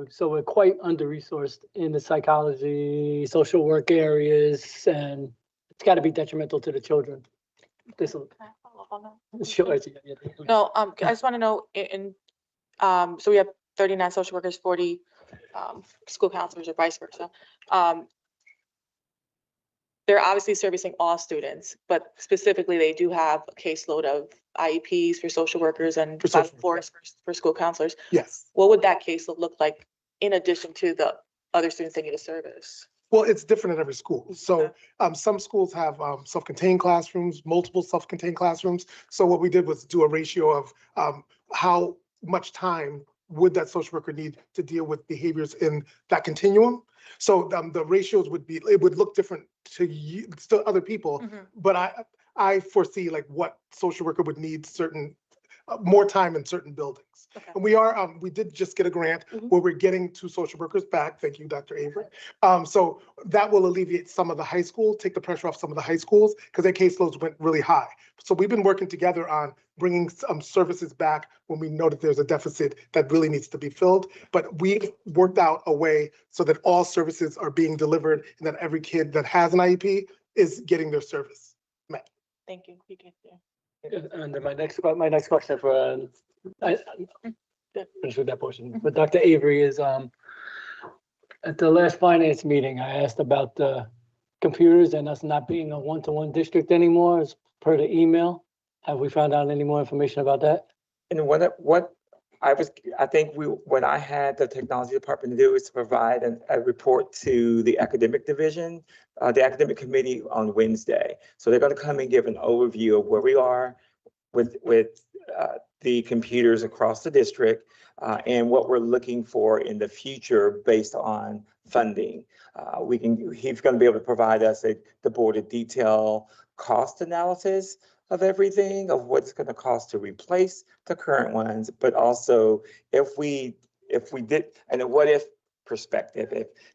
Speaker 10: So we're quite under-resourced in the psychology, social work areas, and it's gotta be detrimental to the children. This will,
Speaker 1: Can I follow up on that?
Speaker 10: sure.
Speaker 1: No, I just want to know so we have 39 social workers, 40 school counselors or vice versa. They're obviously servicing all students, but specifically they do have a caseload of IEPs for social workers and
Speaker 12: For social workers,
Speaker 1: 504s for school counselors.
Speaker 12: Yes.
Speaker 1: What would that caseload look like in addition to the other students they need to service?
Speaker 12: Well, it's different at every school. So some schools have self-contained classrooms, multiple self-contained classrooms. So what we did was do a ratio of how much time would that social worker need to deal with behaviors in that continuum. So the ratios would be, it would look different to you, to other people, but I foresee like what social worker would need certain more time in certain buildings.
Speaker 1: Okay.
Speaker 12: And we did just get a grant where we're getting 2 social workers back. Thank you, Dr. Avery. So that will alleviate some of the high school, take the pressure off some of the high schools because their caseloads went really high. So we've been working together on bringing some services back when we know that there's a deficit that really needs to be filled. But we've worked out a way so that all services are being delivered and that every kid that has an IEP is getting their service met.
Speaker 1: Thank you. You can, yeah.
Speaker 10: And then my next question for, finish with that portion, but Dr. Avery is, at the last finance meeting, I asked about the computers and us not being a one-to-one district anymore as per the email. Have we found out any more information about that?
Speaker 11: And I think what I had the technology department to do is to provide a report to the academic division, the academic committee on Wednesday. So they're going to come and give an overview of where we are with the computers across the district and what we're looking for in the future based on funding. He's going to be able to provide us the board a detailed cost analysis of everything, of what it's going to cost to replace the current ones, but also if we did, and a what if perspective,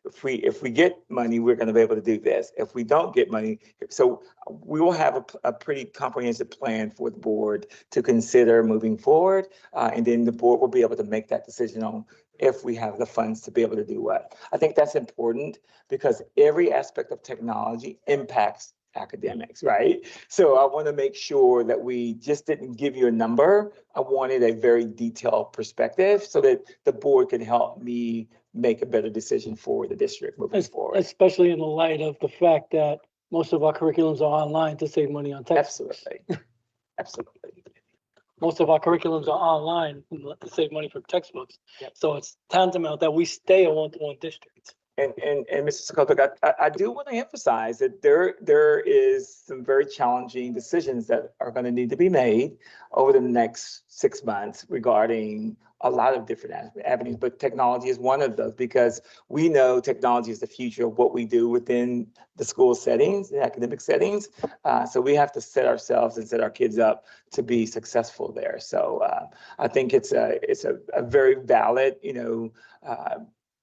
Speaker 11: if we get money, we're going to be able to do this. If we don't get money, so we will have a pretty comprehensive plan for the board to consider moving forward, and then the board will be able to make that decision on if we have the funds to be able to do what. I think that's important because every aspect of technology impacts academics, right? So I want to make sure that we just didn't give you a number. I wanted a very detailed perspective so that the board can help me make a better decision for the district moving forward.
Speaker 10: Especially in the light of the fact that most of our curriculums are online to save money on textbooks.
Speaker 11: Absolutely. Absolutely.
Speaker 10: Most of our curriculums are online to save money for textbooks.
Speaker 11: Yep.
Speaker 10: So it's tantamount that we stay a one-to-one district.
Speaker 11: And Mr. Skopic, I do want to emphasize that there is some very challenging decisions that are going to need to be made over the next 6 months regarding a lot of different avenues, but technology is one of those because we know technology is the future of what we do within the school settings, the academic settings. So we have to set ourselves and set our kids up to be successful there. So I think it's a very valid,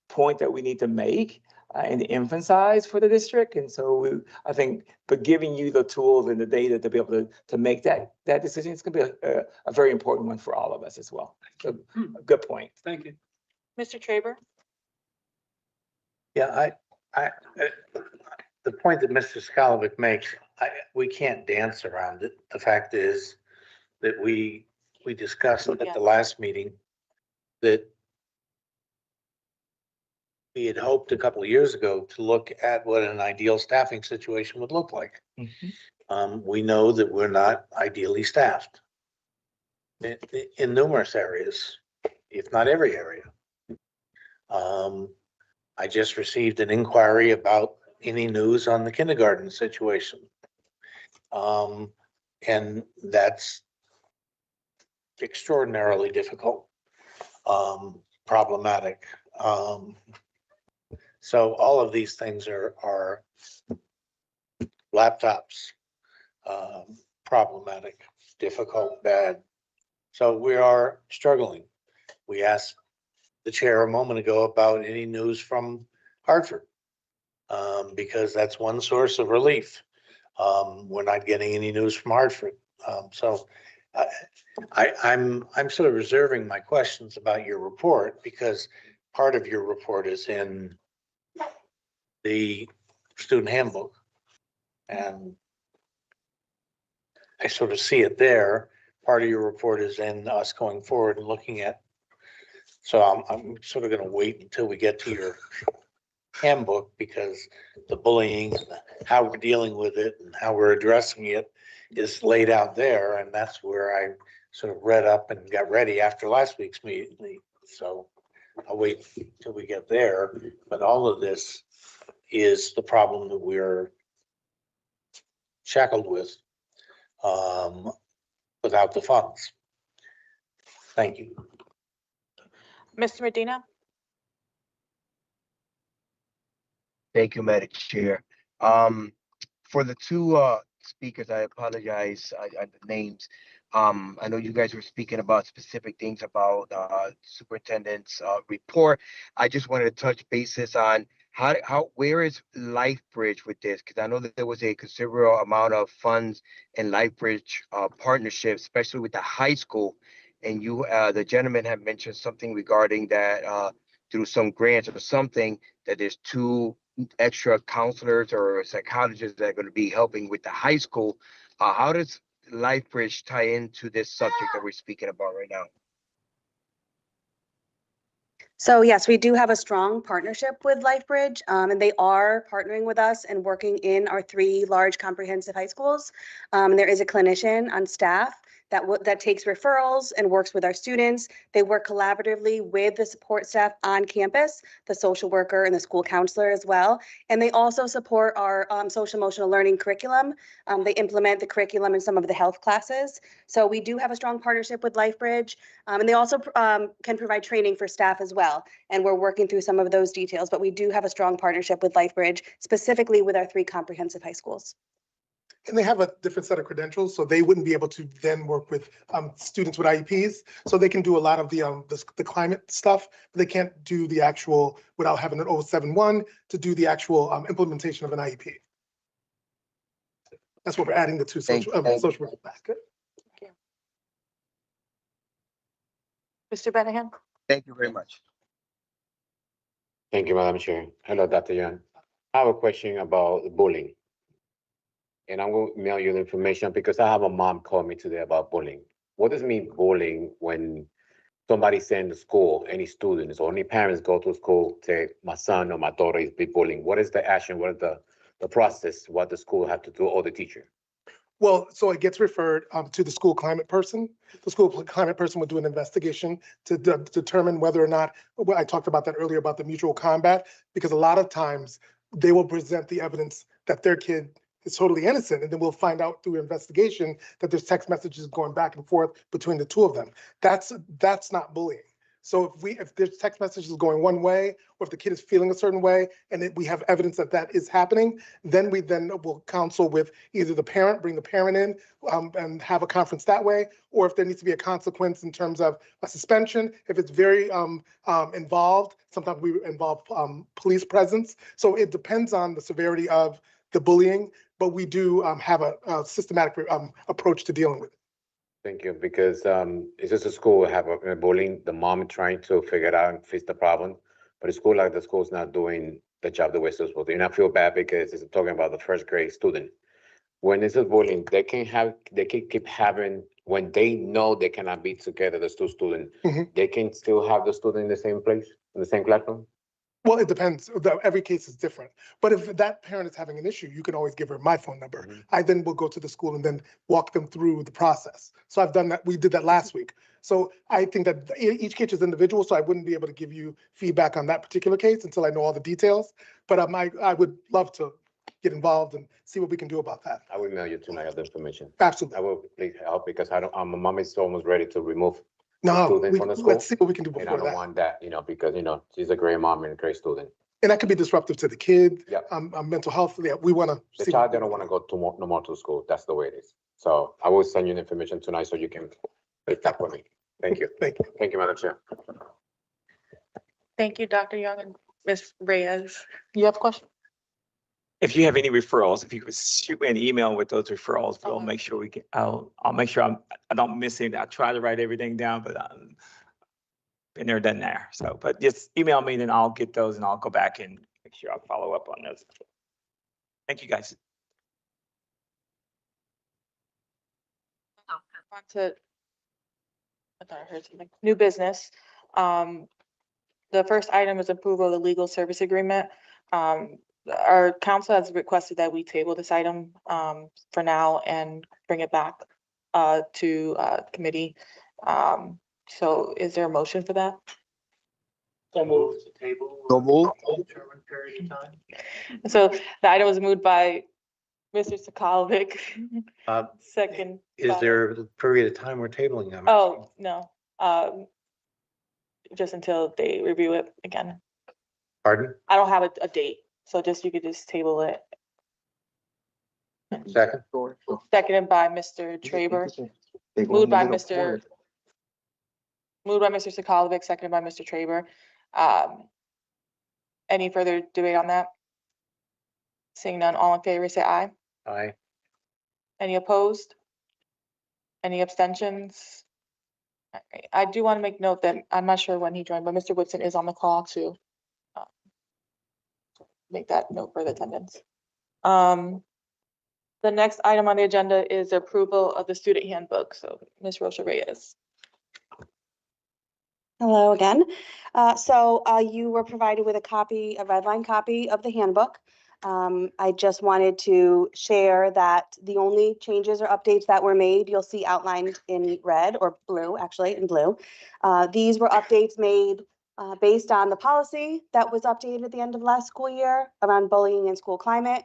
Speaker 11: point that we need to make and emphasize for the district. And so I think, but giving you the tools and the data to be able to make that decision, it's going to be a very important one for all of us as well. So a good point.
Speaker 10: Thank you.
Speaker 1: Mr. Traber?
Speaker 3: Yeah, the point that Mr. Skalovic makes, we can't dance around it. The fact is that we discussed at the last meeting that we had hoped a couple of years ago to look at what an ideal staffing situation would look like. We know that we're not ideally staffed in numerous areas, if not every area. I just received an inquiry about any news on the kindergarten situation. And that's extraordinarily difficult, problematic. So all of these things are laptops, problematic, difficult, bad. So we are struggling. We asked the chair a moment ago about any news from Hartford, because that's one source of relief. We're not getting any news from Hartford. So I'm sort of reserving my questions about your report because part of your report is in the student handbook. And I sort of see it there. Part of your report is in us going forward and looking at. So I'm sort of gonna wait until we get to your handbook because the bullying, and how we're dealing with it and how we're addressing it is laid out there. And that's where I sort of read up and got ready after last week's meeting. So I'll wait till we get there. But all of this is the problem that we're shackled with without the funds. Thank you.
Speaker 1: Mr. Medina?
Speaker 9: Thank you, Madam Chair. For the two speakers, I apologize, the names. I know you guys were speaking about specific things about superintendent's report. I just wanted to touch bases on where is LifeBridge with this? Because I know that there was a considerable amount of funds in LifeBridge partnership, especially with the high school. And you, the gentleman had mentioned something regarding that through some grants or something, that there's two extra counselors or psychologists that are going to be helping with the high school. How does LifeBridge tie into this subject that we're speaking about right now?
Speaker 13: So yes, we do have a strong partnership with LifeBridge, and they are partnering with us and working in our 3 large comprehensive high schools. There is a clinician on staff that takes referrals and works with our students. They work collaboratively with the support staff on campus, the social worker and the school counselor as well. And they also support our social emotional learning curriculum. They implement the curriculum in some of the health classes. So we do have a strong partnership with LifeBridge, and they also can provide training for staff as well. And we're working through some of those details, but we do have a strong partnership with LifeBridge, specifically with our 3 comprehensive high schools.
Speaker 12: And they have a different set of credentials, so they wouldn't be able to then work with students with IEPs. So they can do a lot of the climate stuff, but they can't do the actual, without having an 071 to do the actual implementation of an IEP. That's what we're adding the 2 social workers back.
Speaker 1: Mr. Benahan?
Speaker 9: Thank you very much.
Speaker 2: Thank you, Madam Chair. Hello, Dr. Young. I have a question about bullying. And I'm going to mail you the information because I have a mom call me today about bullying. What does it mean bullying when somebody saying to school, any students or any parents go to school, say my son or my daughter is being bullying? What is the action? What is the process? What the school have to do or the teacher?
Speaker 12: Well, so it gets referred to the school climate person. The school climate person would do an investigation to determine whether or not, well, I talked about that earlier about the mutual combat, because a lot of times they will present the evidence that their kid is totally innocent, and then we'll find out through investigation that there's text messages going back and forth between the 2 of them. That's not bullying. So if there's text messages going one way, or if the kid is feeling a certain way, and we have evidence that that is happening, then we will counsel with either the parent, bring the parent in and have a conference that way, or if there needs to be a consequence in terms of a suspension. If it's very involved, sometimes we involve police presence. So it depends on the severity of the bullying, but we do have a systematic approach to dealing with it.
Speaker 2: Thank you, because it's just a school have a bullying, the mom trying to figure it out and fix the problem, but a school like the school's not doing the job the way it's supposed to. And I feel bad because it's talking about the 1st grade student. When it's a bullying, they can keep having, when they know they cannot be together, the 2 students, they can still have the student in the same place, in the same classroom?
Speaker 12: Well, it depends. Every case is different. But if that parent is having an issue, you can always give her my phone number. I then will go to the school and then walk them through the process. So I've done that. We did that last week. So I think that each case is individual, so I wouldn't be able to give you feedback on that particular case until I know all the details. But I would love to get involved and see what we can do about that.
Speaker 2: I will mail you tonight the information.
Speaker 12: Absolutely.
Speaker 2: I will please help because my mom is almost ready to remove
Speaker 12: No,
Speaker 2: student from the school.
Speaker 12: let's see what we can do
Speaker 2: And I
Speaker 12: before
Speaker 2: don't
Speaker 12: that.
Speaker 2: want that, because, she's a great mom and a great student.
Speaker 12: And that could be disruptive to the kid,
Speaker 2: Yeah.
Speaker 12: mental health. Yeah, we want to
Speaker 2: The
Speaker 12: see.
Speaker 2: child, they don't want to go no more to school. That's the way it is. So I will send you the information tonight so you can pick up with me. Thank you.
Speaker 12: Thank you.
Speaker 2: Thank you, Madam Chair.
Speaker 1: Thank you, Dr. Young and Ms. Reyes. You have a question?
Speaker 11: If you have any referrals, if you could shoot me an email with those referrals, we'll
Speaker 1: Okay.
Speaker 11: make sure we can, I'll make sure I don't miss anything. I try to write everything down, but been there, done there. So, but just email me, then I'll get those and I'll go back and make sure I follow up on those. Thank you, guys.
Speaker 1: On to, I thought I heard something, new business. The first item is approval of the legal service agreement. Our council has requested that we table this item, for now and bring it back, to, committee. So is there a motion for that?
Speaker 10: So moved to table.
Speaker 8: So move.
Speaker 10: Determined period of time.
Speaker 1: So the item was moved by Mr. Sakalovic,
Speaker 3: Uh,
Speaker 1: second.
Speaker 3: Is
Speaker 1: by-
Speaker 3: there a period of time we're tabling them?
Speaker 1: Oh, no, just until they review it again.
Speaker 3: Pardon?
Speaker 1: I don't have a date, so just, you could just table it.
Speaker 3: Second?
Speaker 1: Seconded by Mr. Traber, moved by Mr. Sakalovic, seconded by Mr. Traber. Any further debate on that? Seeing none, all in favor, say aye.
Speaker 3: Aye.
Speaker 1: Any opposed? Any abstentions? Alright, I do want to make note that, I'm not sure when he joined, but Mr. Woodson is on the call to make that note for the attendance. The next item on the agenda is approval of the student handbook. So Ms. Rocha Reyes.
Speaker 13: Hello again. You were provided with a copy, a red line copy of the handbook. I just wanted to share that the only changes or updates that were made, you'll see outlined in red or blue, actually in blue. These were updates made based on the policy that was updated at the end of last school year around bullying and school climate.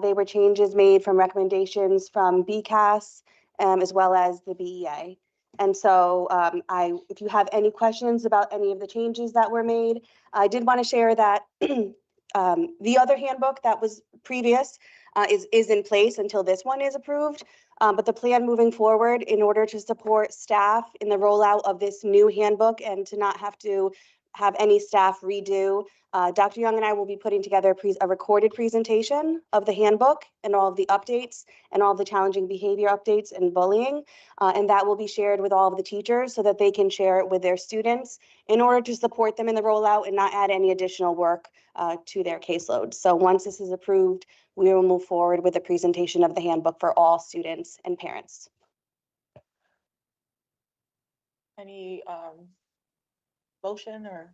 Speaker 13: They were changes made from recommendations from BCAS as well as the BEA. And so if you have any questions about any of the changes that were made, I did want to share that the other handbook that was previous is in place until this one is approved. But the plan moving forward, in order to support staff in the rollout of this new handbook and to not have to have any staff redo, Dr. Young and I will be putting together a recorded presentation of the handbook and all of the updates and all of the challenging behavior updates and bullying. And that will be shared with all of the teachers so that they can share it with their students in order to support them in the rollout and not add any additional work to their caseload. So once this is approved, we will move forward with the presentation of the handbook for all students and parents.
Speaker 1: Any motion or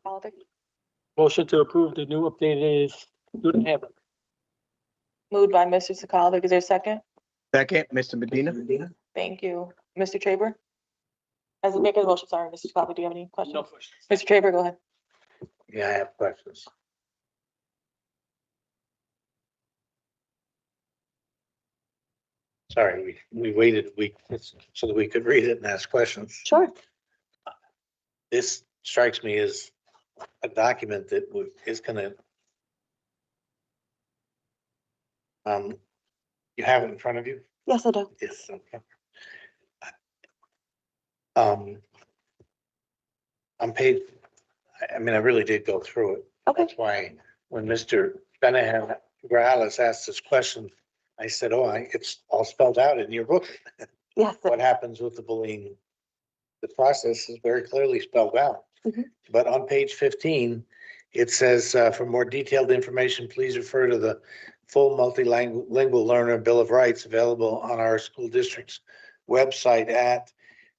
Speaker 1: politics?
Speaker 10: Motion to approve the new updated student handbook.
Speaker 1: Moved by Mr. Sakalovic. Is there a second?
Speaker 9: Second, Mr. Medina.
Speaker 1: Thank you. Mr. Traber? As a maker of the motion, sorry, Mr. Sakalovic, do you have any questions?
Speaker 10: No questions.
Speaker 1: Mr. Traber, go ahead.
Speaker 3: Yeah, I have questions. Sorry, we waited a week so that we could read it and ask questions.
Speaker 13: Sure.
Speaker 3: This strikes me as a document that is gonna. You have it in front of you?
Speaker 13: Yes, I do.
Speaker 3: Yes, okay. On page, I mean, I really did go through it.
Speaker 13: Okay.
Speaker 3: That's why when Mr. Benahan Grales asked this question, I said, oh, it's all spelled out in your book.
Speaker 13: Yes.
Speaker 3: What happens with the bullying? The process is very clearly spelled out.
Speaker 13: Mhm.
Speaker 3: But on page 15, it says, for more detailed information, please refer to the full multilingual learner Bill of Rights available on our school district's website at,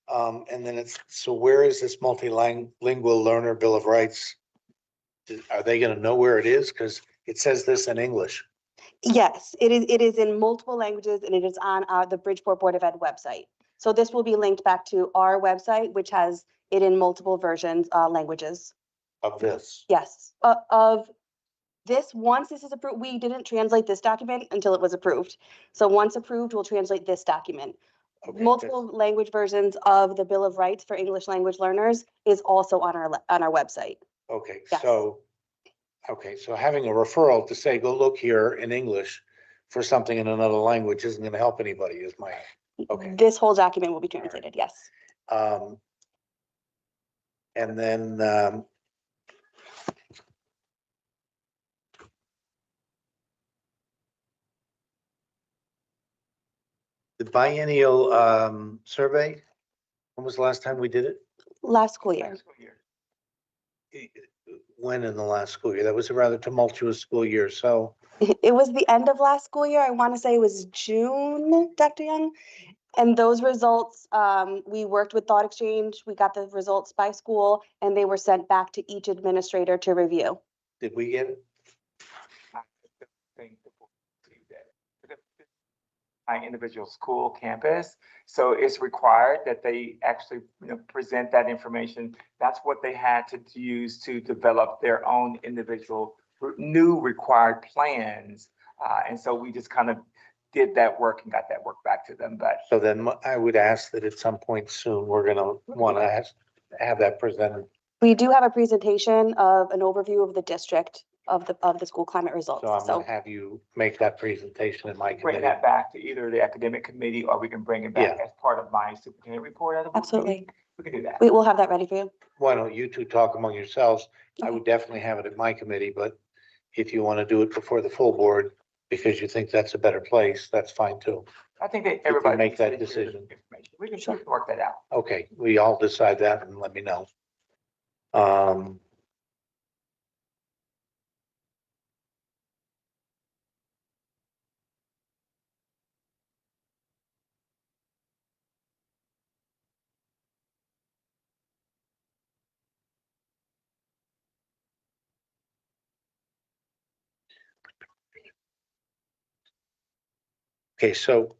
Speaker 3: and then so where is this multilingual learner Bill of Rights? Are they gonna know where it is? Because it says this in English.
Speaker 13: Yes, it is in multiple languages and it is on the Bridgeport Board of Ed website. So this will be linked back to our website, which has it in multiple versions, languages.
Speaker 3: Of this.
Speaker 13: Yes, of this, once this is approved, we didn't translate this document until it was approved. So once approved, we'll translate this document.
Speaker 3: Okay,
Speaker 13: Multiple language versions of the Bill of Rights for English language learners is also on our website.
Speaker 3: Okay,
Speaker 13: Yes.
Speaker 3: so having a referral to say, go look here in English for something in another language isn't gonna help anybody, is my, okay.
Speaker 13: This whole document will be translated, yes.
Speaker 3: And then, the biennial, survey, when was the last time we did it?
Speaker 13: Last school year.
Speaker 3: When in the last school year? That was a rather tumultuous school year, so
Speaker 13: It was the end of last school year. I want to say it was June, Dr. Young. And those results, we worked with Thought Exchange. We got the results by school and they were sent back to each administrator to review.
Speaker 3: Did we get it?
Speaker 11: My individual school campus. So it's required that they actually, present that information. That's what they had to use to develop their own individual new required plans. And so we just kind of did that work and got that work back to them. But
Speaker 3: So then I would ask that at some point soon, we're gonna wanna have that presented.
Speaker 13: We do have a presentation of an overview of the district of the school climate results.
Speaker 3: So I'm
Speaker 13: So
Speaker 3: gonna have you make that presentation in my
Speaker 11: bring
Speaker 3: committee.
Speaker 11: that back to either the academic committee or we can bring it back
Speaker 3: Yeah.
Speaker 11: as part of my superintendent report. At a board
Speaker 13: absolutely,
Speaker 11: meeting. We can do that.
Speaker 13: we will have that ready for you.
Speaker 3: Why don't you two talk among yourselves? I
Speaker 13: Okay.
Speaker 3: would definitely have it at my committee, but if you want to do it before the full board, because you think that's a better place, that's fine too.
Speaker 11: I think that
Speaker 3: can
Speaker 11: everybody.
Speaker 3: make that
Speaker 11: needs to hear the
Speaker 3: decision.
Speaker 11: information. We can work that out.
Speaker 3: Okay, we all decide that and let me know. Okay, so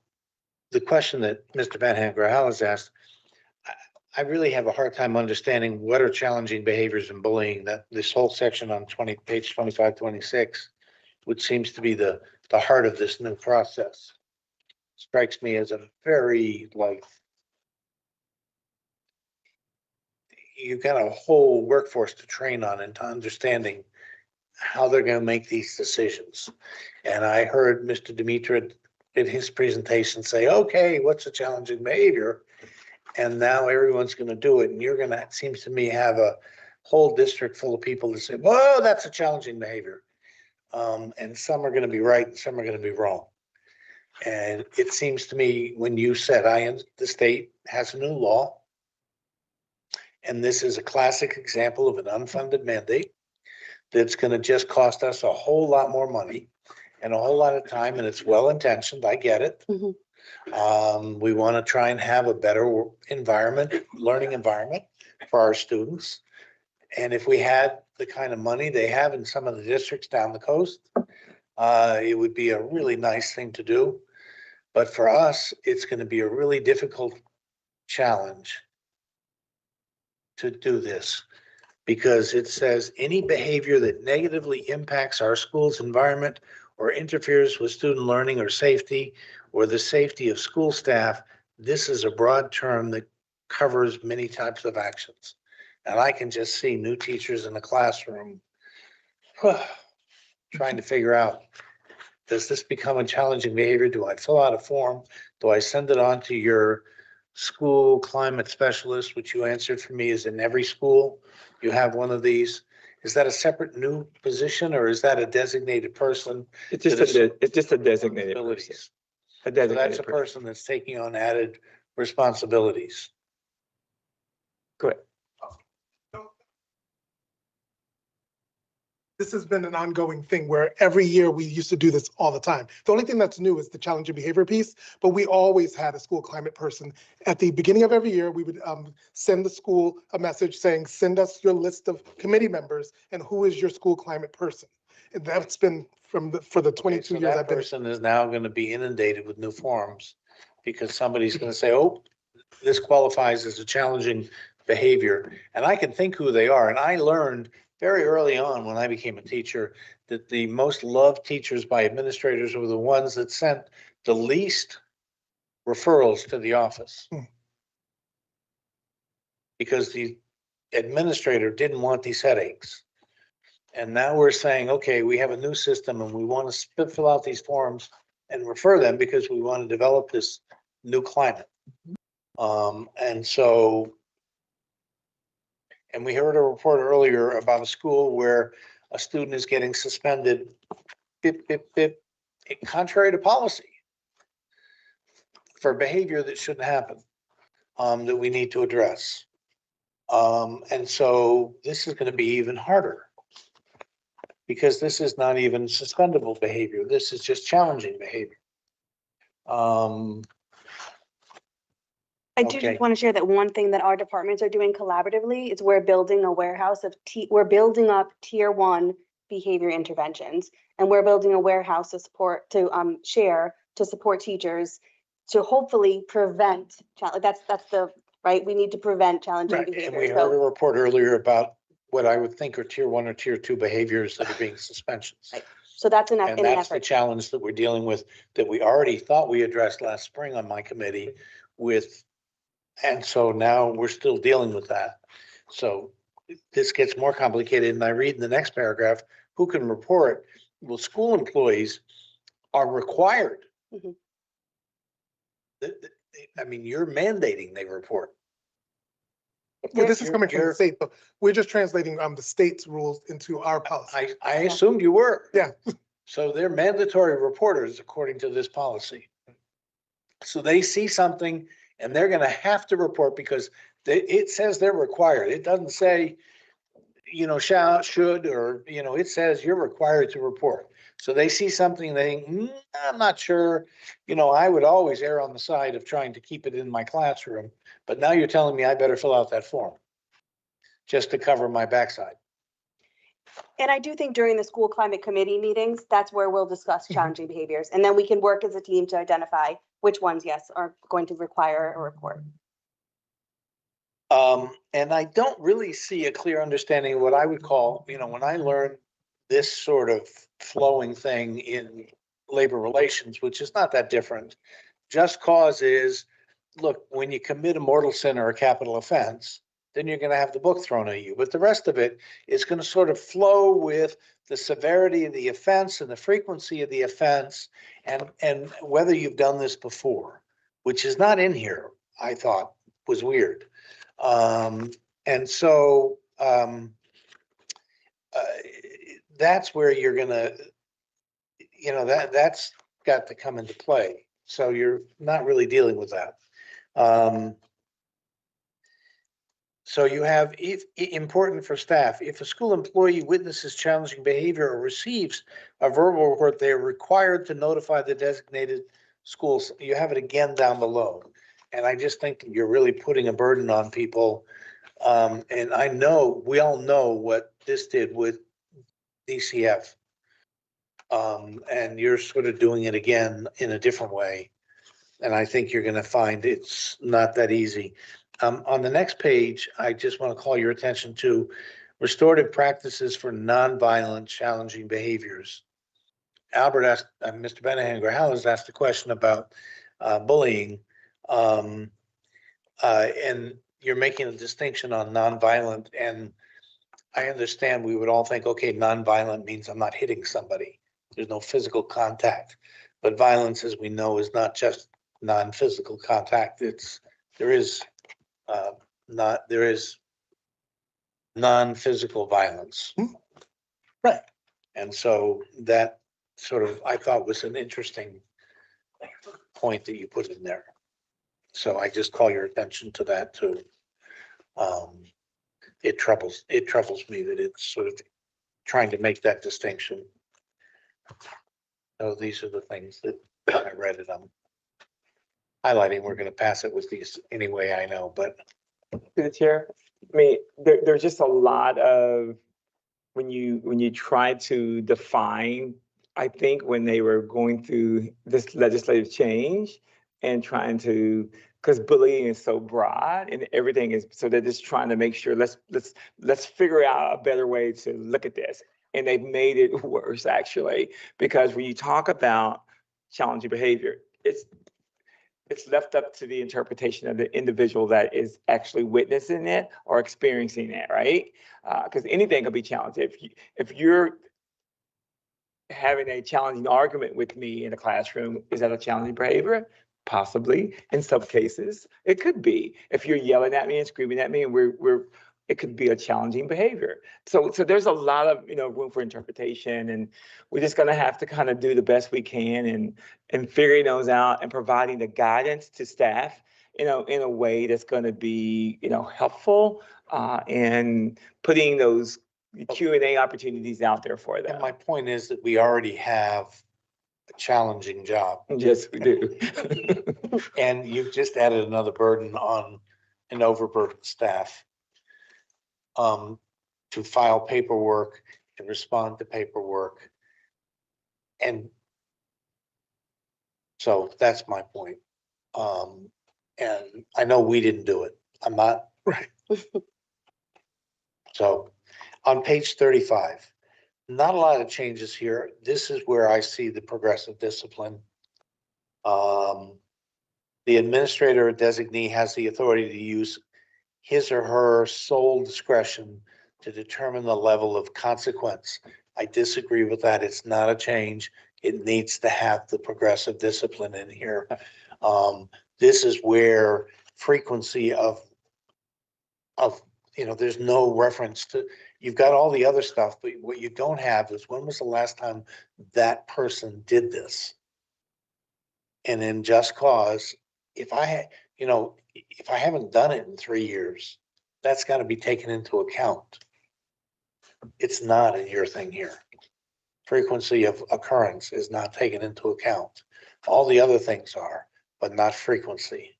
Speaker 3: the question that Mr. Van Hanger has asked, I really have a hard time understanding what are challenging behaviors and bullying, that this whole section on page 25, 26, which seems to be the heart of this new process. Strikes me as a very you've got a whole workforce to train on and to understanding how they're gonna make these decisions. And I heard Mr. Dimitra in his presentation say, okay, what's a challenging behavior? And now everyone's gonna do it, and you're gonna, it seems to me, have a whole district full of people that say, whoa, that's a challenging behavior. And some are gonna be right and some are gonna be wrong. And it seems to me, when you said the state has a new law, and this is a classic example of an unfunded mandate that's gonna just cost us a whole lot more money and a whole lot of time, and it's well-intentioned, I get it.
Speaker 13: Mhm.
Speaker 3: We wanna try and have a better environment, learning environment for our students. And if we had the kind of money they have in some of the districts down the coast, it would be a really nice thing to do. But for us, it's gonna be a really difficult challenge to do this, because it says any behavior that negatively impacts our school's environment or interferes with student learning or safety or the safety of school staff. This is a broad term that covers many types of actions. And I can just see new teachers in the classroom trying to figure out, does this become a challenging behavior? Do I fill out a form? Do I send it on to your school climate specialist, which you answered for me is in every school? You have one of these. Is that a separate new position or is that a designated person?
Speaker 11: It's just it's just a designated person.
Speaker 3: Abilities.
Speaker 11: A
Speaker 3: So
Speaker 11: designated
Speaker 3: that's a person that's taking on added responsibilities.
Speaker 11: Go ahead.
Speaker 12: This has been an ongoing thing where every year we used to do this all the time. The only thing that's new is the challenging behavior piece, but we always had a school climate person. At the beginning of every year, we would send the school a message saying, send us your list of committee members and who is your school climate person. And that's been for the 22 years
Speaker 3: That
Speaker 12: I've been.
Speaker 3: person is now going to be inundated with new forms because somebody's going to say, oh, this qualifies as a challenging behavior. And I can think who they are. And I learned very early on when I became a teacher that the most loved teachers by administrators were the ones that sent the least referrals to the office. Because the administrator didn't want these headaches. And now we're saying, okay, we have a new system and we want to fill out these forms and refer them because we want to develop this new climate. And so, and we heard a report earlier about a school where a student is getting suspended, contrary to policy, for behavior that shouldn't happen, that we need to address. And so this is going to be even harder because this is not even suspendable behavior. This is just challenging behavior.
Speaker 13: I do
Speaker 3: Okay.
Speaker 13: just want to share that one thing that our departments are doing collaboratively is we're building a warehouse of we're building up tier 1 behavior interventions. And we're building a warehouse to support, to share, to support teachers to hopefully prevent, that's the, right? We need to prevent challenging
Speaker 3: Right, and
Speaker 13: behavior.
Speaker 3: we heard a report earlier about what I would think are tier 1 or tier 2 behaviors that are being suspensions.
Speaker 13: Right. So that's an
Speaker 3: And that's the
Speaker 13: effort.
Speaker 3: challenge that we're dealing with, that we already thought we addressed last spring on my committee with. And so now we're still dealing with that. So this gets more complicated. And I read in the next paragraph, who can report? Well, school employees are required.
Speaker 13: Mhm.
Speaker 3: I mean, you're mandating they report.
Speaker 12: Well, this is coming from the
Speaker 3: You're-
Speaker 12: state, but we're just translating the state's rules into our policy.
Speaker 3: I assumed you were.
Speaker 12: Yeah.
Speaker 3: So they're mandatory reporters according to this policy. So they see something and they're gonna have to report because it says they're required. It doesn't say, shall, should, or, it says you're required to report. So they see something, they think, I'm not sure, I would always err on the side of trying to keep it in my classroom. But now you're telling me I better fill out that form just to cover my backside.
Speaker 13: And I do think during the school climate committee meetings, that's where we'll discuss challenging behaviors. And then we can work as a team to identify which ones, yes, are going to require a report.
Speaker 3: And I don't really see a clear understanding of what I would call, when I learned this sort of flowing thing in labor relations, which is not that different. Just cause is, look, when you commit a mortal sin or a capital offense, then you're going to have the book thrown at you. But the rest of it is going to sort of flow with the severity of the offense and the frequency of the offense and whether you've done this before, which is not in here, I thought was weird. And so that's where you're gonna, that's got to come into play. So you're not really dealing with that. So you have, if important for staff, if a school employee witnesses challenging behavior or receives a verbal report, they are required to notify the designated schools. You have it again down below. And I just think you're really putting a burden on people. And I know, we all know what this did with DCF. And you're sort of doing it again in a different way. And I think you're gonna find it's not that easy. On the next page, I just want to call your attention to restorative practices for nonviolent challenging behaviors. Albert asked, Mr. Benahan has asked a question about bullying. And you're making a distinction on nonviolent, and I understand we would all think, okay, nonviolent means I'm not hitting somebody. There's no physical contact. But violence, as we know, is not just non-physical contact. There is non-physical violence.
Speaker 12: Right.
Speaker 3: And so that sort of, I thought, was an interesting point that you put in there. So I just call your attention to that too. It troubles me that it's sort of trying to make that distinction. So these are the things that I read it. I'm highlighting. We're going to pass it with these anyway, I know, but.
Speaker 11: To the chair, I mean, there's just a lot of, when you try to define, I think when they were going through this legislative change and trying to, because bullying is so broad and everything is, so they're just trying to make sure, let's figure out a better way to look at this. And they've made it worse, actually, because when you talk about challenging behavior, it's left up to the interpretation of the individual that is actually witnessing it or experiencing it, right? Because anything could be challenging. If you're having a challenging argument with me in a classroom, is that a challenging behavior? Possibly. In some cases, it could be. If you're yelling at me and screaming at me, and it could be a challenging behavior. So there's a lot of room for interpretation, and we're just gonna have to kind of do the best we can and figuring those out and providing the guidance to staff, in a way that's going to be helpful, and putting those Q&A opportunities out there for
Speaker 3: And
Speaker 11: them.
Speaker 3: my point is that we already have a challenging job.
Speaker 11: Yes, we do.
Speaker 3: And you've just added another burden on an overburdened staff. To file paperwork, to respond to paperwork. And so that's my point. And I know we didn't do it. I'm not.
Speaker 12: Right.
Speaker 3: So on page 35, not a lot of changes here. This is where I see the progressive discipline. The administrator or designee has the authority to use his or her sole discretion to determine the level of consequence. I disagree with that. It's not a change. It needs to have the progressive discipline in here. This is where frequency of, there's no reference to, you've got all the other stuff, but what you don't have is when was the last time that person did this? And in just cause, if I haven't done it in 3 years, that's got to be taken into account. It's not in your thing here. Frequency of occurrence is not taken into account. All the other things are, but not frequency.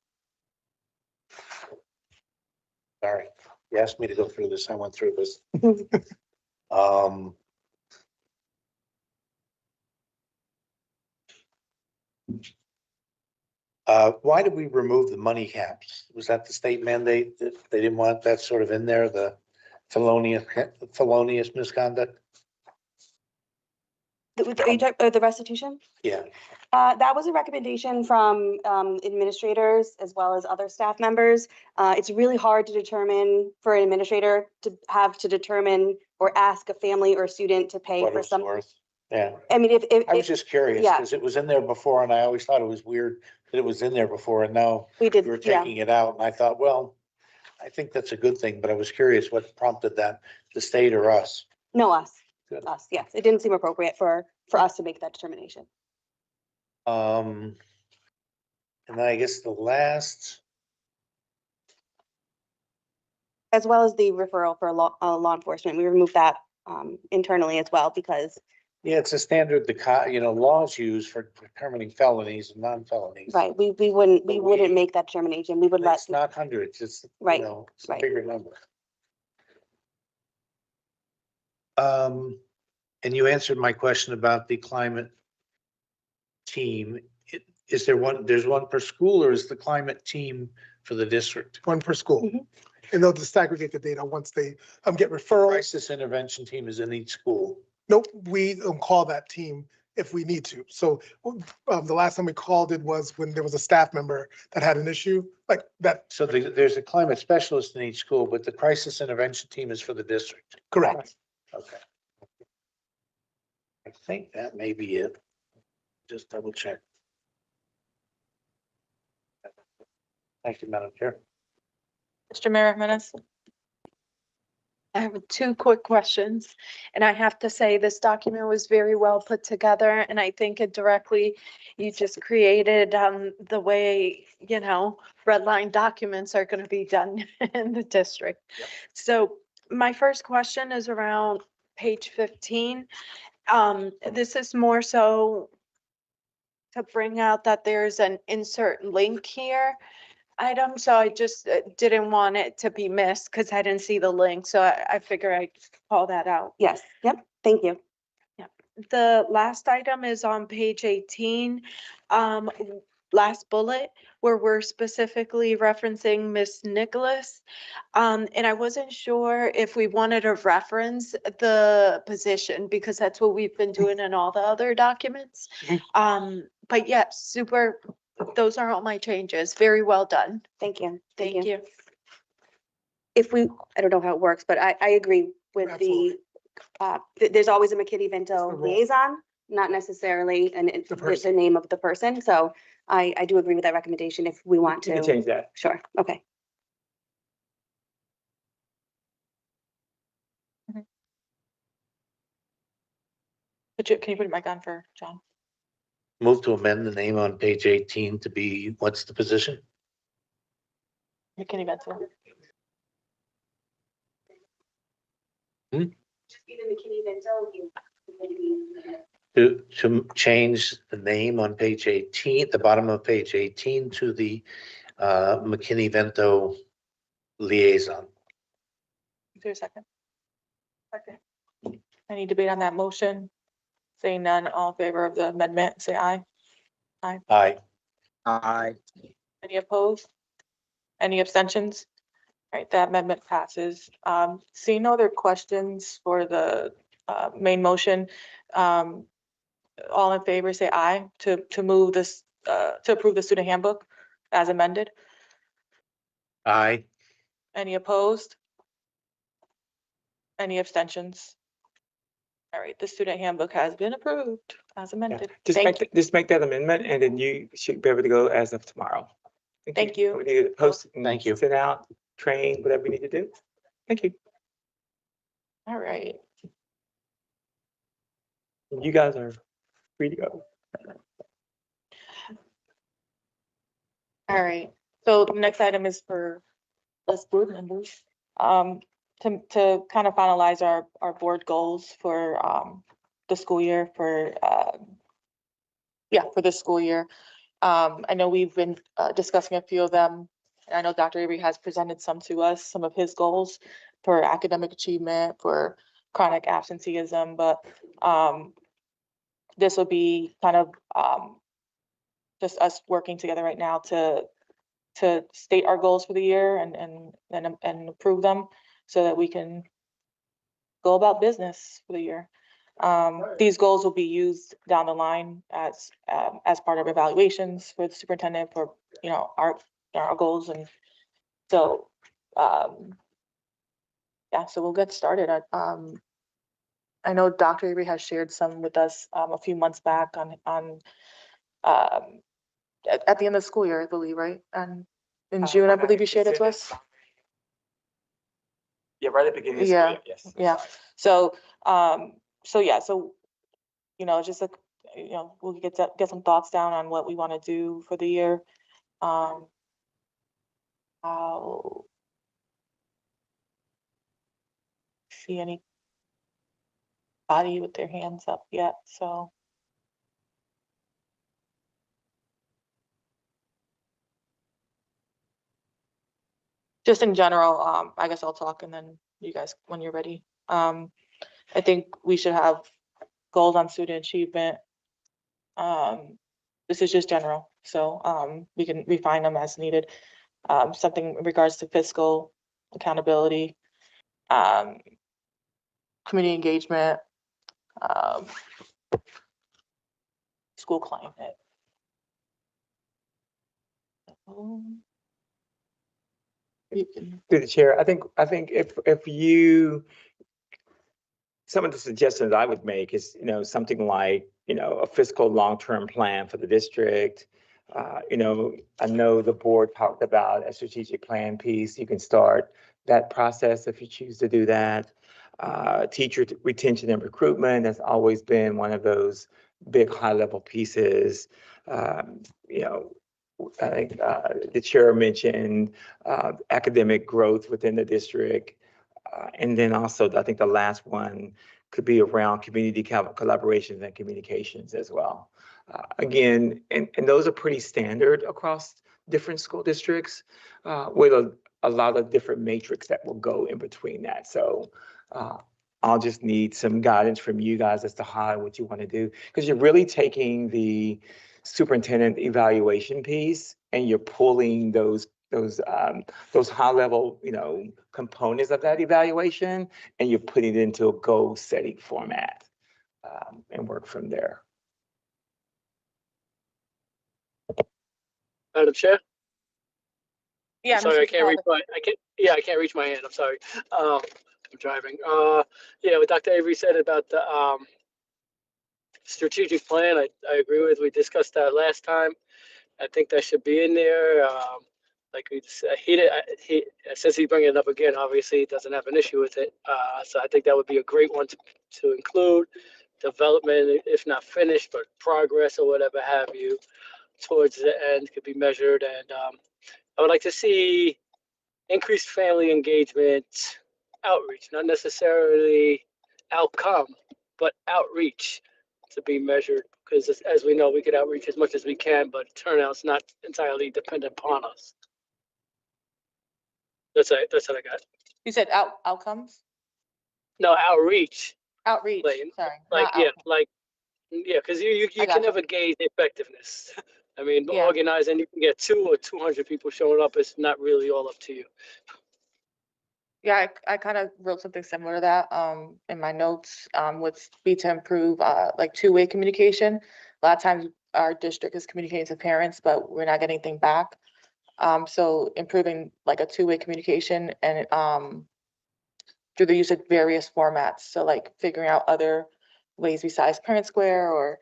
Speaker 3: Sorry, you asked me to go through this. I went through this. Why did we remove the money caps? Was that the state mandate that they didn't want that sort of in there, the felonious misconduct?
Speaker 13: The restitution?
Speaker 3: Yeah,
Speaker 13: That was a recommendation from administrators as well as other staff members. It's really hard to determine for an administrator to have to determine or ask a family or student to pay
Speaker 3: what
Speaker 13: for
Speaker 3: it's
Speaker 13: some.
Speaker 3: worth. Yeah,
Speaker 13: I mean, if
Speaker 3: I was just curious
Speaker 13: yeah.
Speaker 3: because it was in there before and I always thought it was weird that it was in there before and now
Speaker 13: we did,
Speaker 3: we were
Speaker 13: yeah.
Speaker 3: taking it out and I thought, well, I think that's a good thing, but I was curious what prompted that, the state or us?
Speaker 13: No, us.
Speaker 3: Good.
Speaker 13: Us, yes. It didn't seem appropriate for us to make that determination.
Speaker 3: And then I guess the last,
Speaker 13: As well as the referral for law enforcement. We removed that internally as well because,
Speaker 3: yeah, it's a standard, laws used for determining felonies and non-felonies.
Speaker 13: right, we wouldn't
Speaker 3: we-
Speaker 13: make that determination. We would let,
Speaker 3: It's not hundreds, it's,
Speaker 13: Right,
Speaker 3: it's a
Speaker 13: right.
Speaker 3: bigger number. And you answered my question about the climate team. Is there one, there's one per school or is the climate team for the district?
Speaker 12: One per school.
Speaker 13: Mhm.
Speaker 12: And they'll disaggregate the data once they get referrals.
Speaker 3: Crisis intervention team is in each school.
Speaker 12: Nope, we call that team if we need to. So the last time we called it was when there was a staff member that had an issue like that.
Speaker 3: So there's a climate specialist in each school, but the crisis intervention team is for the district.
Speaker 12: Correct.
Speaker 3: Okay. I think that may be it. Just double check. Thank you, Madam Chair.
Speaker 1: Mr. Mayor Jimenez?
Speaker 14: I have two quick questions, and I have to say this document was very well put together, and I think it directly, you just created the way, red line documents are going to be done in the district.
Speaker 3: Yep.
Speaker 14: So my first question is around page 15. This is more so to bring out that there's an insert link here item, so I just didn't want it to be missed because I didn't see the link, so I figure I'd call that out.
Speaker 13: yes, yep, thank you.
Speaker 14: The last item is on page 18, last bullet, where we're specifically referencing Miss Nicholas. And I wasn't sure if we wanted to reference the position because that's what we've been doing in all the other documents. But yeah, super, those are all my changes. Very well done.
Speaker 13: Thank you.
Speaker 14: Thank you.
Speaker 13: I don't know how it works, but I agree with
Speaker 12: Absolutely.
Speaker 13: there's always a McKinney
Speaker 12: It's the
Speaker 13: Vento
Speaker 12: role.
Speaker 13: liaison, not necessarily
Speaker 12: The
Speaker 13: the
Speaker 12: person.
Speaker 13: name of the person. So I do agree with that recommendation if we want
Speaker 11: You can
Speaker 13: to.
Speaker 11: change that.
Speaker 13: Sure, okay.
Speaker 1: Can you put it back on for John?
Speaker 3: Move to amend the name on page 18 to be, what's the position?
Speaker 1: McKinney Vento.
Speaker 3: To change the name on page 18, the bottom of page 18 to the McKinney-Vento liaison.
Speaker 1: Is there a second? Second. Any debate on that motion? Saying none, all in favor of the amendment, say aye.
Speaker 3: Aye.
Speaker 9: Aye.
Speaker 1: Any opposed? Any abstentions? All right, that amendment passes. Seeing no other questions for the main motion, all in favor, say aye to move this, to approve the student handbook as amended.
Speaker 3: Aye.
Speaker 1: Any opposed? Any abstentions? All right, the student handbook has been approved as
Speaker 11: Yeah.
Speaker 1: amended.
Speaker 11: Just
Speaker 1: Thank you.
Speaker 11: just make that amendment and then you should be able to go as of tomorrow.
Speaker 1: Thank you.
Speaker 11: We need to post it and
Speaker 3: Thank you.
Speaker 11: Sit out, train, whatever we need to do. Thank you.
Speaker 1: All right.
Speaker 11: You guys are free to go.
Speaker 1: All right, so the next item is for us board members, to kind of finalize our board goals for, the school year for, for this school year. I know we've been, discussing a few of them. And I know Dr. Avery has presented some to us, some of his goals for academic achievement, for chronic absenteeism, but, this will be kind of, just us working together right now to state our goals for the year and approve them so that we can go about business for the year. These goals will be used down the line as part of evaluations for the superintendent for, our goals. And so, so we'll get started. I know Dr. Avery has shared some with us, a few months back at the end of the school year, I believe, right? And in June, I believe you shared it to us.
Speaker 11: Yeah, right at the beginning of the school
Speaker 1: Yeah,
Speaker 11: year, yes.
Speaker 1: yeah. So, just like, we'll get some thoughts down on what we want to do for the year. I'll see anybody with their hands up yet, so. Just in general, I guess I'll talk and then you guys, when you're ready. I think we should have goals on student achievement. This is just general, so we can refine them as needed. Something in regards to fiscal accountability, community engagement, school climate. You can,
Speaker 11: Through the chair, I think if you, some of the suggestions I would make is, something like, a fiscal long-term plan for the district. I know the board talked about a strategic plan piece. You can start that process if you choose to do that. Teacher retention and recruitment has always been one of those big high-level pieces. I think the chair mentioned academic growth within the district. And then also, I think the last one could be around community collaborations and communications as well. Again, and those are pretty standard across different school districts with a lot of different matrix that will go in between that. So I'll just need some guidance from you guys as to what you want to do, because you're really taking the superintendent evaluation piece and you're pulling those high level, components of that evaluation, and you're putting it into a goal setting format, and work from there.
Speaker 10: Madam Chair?
Speaker 1: yeah.
Speaker 10: Sorry, I
Speaker 1: Mr.
Speaker 10: can't reach
Speaker 1: Talbot.
Speaker 10: I can't reach my hand. I'm sorry. I'm driving. What Dr. Avery said about the strategic plan, I agree with. We discussed that last time. I think that should be in there. Like we said, since he's bringing it up again, obviously he doesn't have an issue with it. So I think that would be a great one to include. Development, if not finished, but progress or whatever have you, towards the end could be measured. And I would like to see increased family engagement outreach, not necessarily outcome, but outreach to be measured. Because as we know, we could outreach as much as we can, but turnout's not entirely dependent upon us. That's it. That's what I got.
Speaker 5: You said outcomes?
Speaker 10: No, outreach.
Speaker 5: Outreach, sorry.
Speaker 10: Like,
Speaker 5: not
Speaker 10: yeah,
Speaker 5: outcome.
Speaker 10: like, yeah, because you
Speaker 5: I
Speaker 10: can
Speaker 5: gotcha.
Speaker 10: never gauge effectiveness. I mean,
Speaker 5: Yeah.
Speaker 10: organizing, you can get 200 or 200 people showing up. It's not really all up to you.
Speaker 5: Yeah, I kind of wrote something similar to that, in my notes, would be to improve, like two-way communication. A lot of times our district is communicating to parents, but we're not getting anything back. So improving like a two-way communication and, through the use of various formats. So like figuring out other ways besides Parent Square or,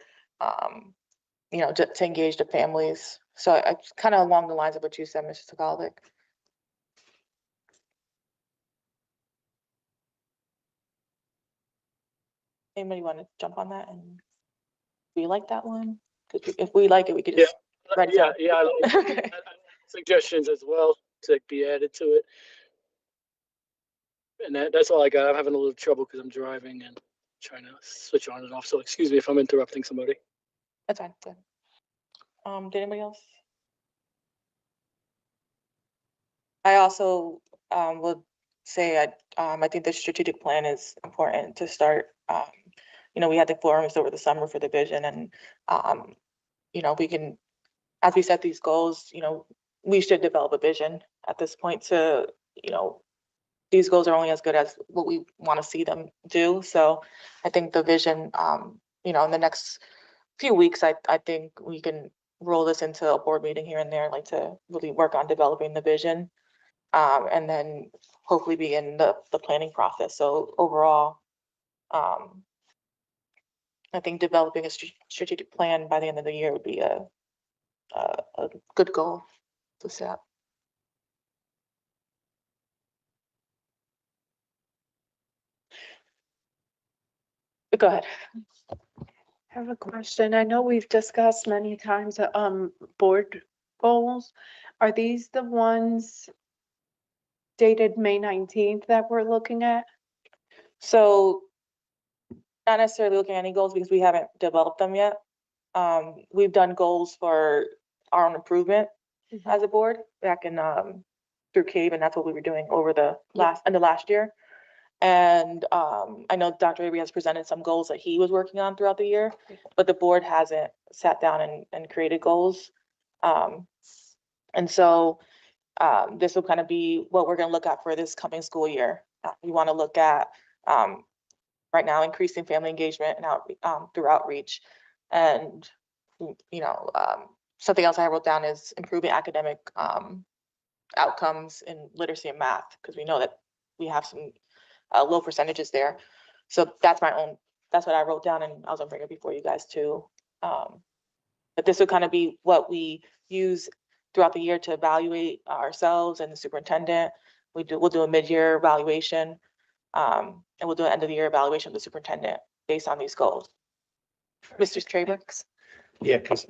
Speaker 5: just to engage the families. So I kind of along the lines of what you said, Mr. Tagalic. Anybody want to jump on that? And do you like that one? Because if we like it, we could just write it down.
Speaker 10: I like suggestions as well to be added to it. And that's all I got. I'm having a little trouble because I'm driving and trying to switch on and off. So excuse me if I'm interrupting somebody.
Speaker 5: That's fine. Good. Did anybody else? I also would say I think the strategic plan is important to start. We had the forums over the summer for the vision, and we can, as we set these goals, we should develop a vision at this point to, these goals are only as good as what we want to see them do. So I think the vision, in the next few weeks, I think we can roll this into a board meeting here and there, like to really work on developing the vision. And then hopefully begin the planning process. So overall, I think developing a strategic plan by the end of the year would be a good goal to set. Go ahead.
Speaker 14: I have a question. I know we've discussed many times, board goals. Are these the ones dated May 19th that we're looking at?
Speaker 5: So not necessarily looking at any goals because we haven't developed them yet. We've done goals for our own improvement as a board back in through CAVE, and that's what we were doing over the end of last year. And I know Dr. Avery has presented some goals that he was working on throughout the year, but the board hasn't sat down and created goals. And so this will kind of be what we're going to look at for this coming school year. We want to look at right now increasing family engagement and through outreach, and something else I wrote down is improving academic outcomes in literacy and math, because we know that we have some low percentages there. So that's what I wrote down, and I was gonna bring it before you guys too. But this would kind of be what we use throughout the year to evaluate ourselves and the superintendent. We'll do a mid-year evaluation, and we'll do an end of the year evaluation of the superintendent based on these goals. Mr. Traber?
Speaker 3: Yeah, because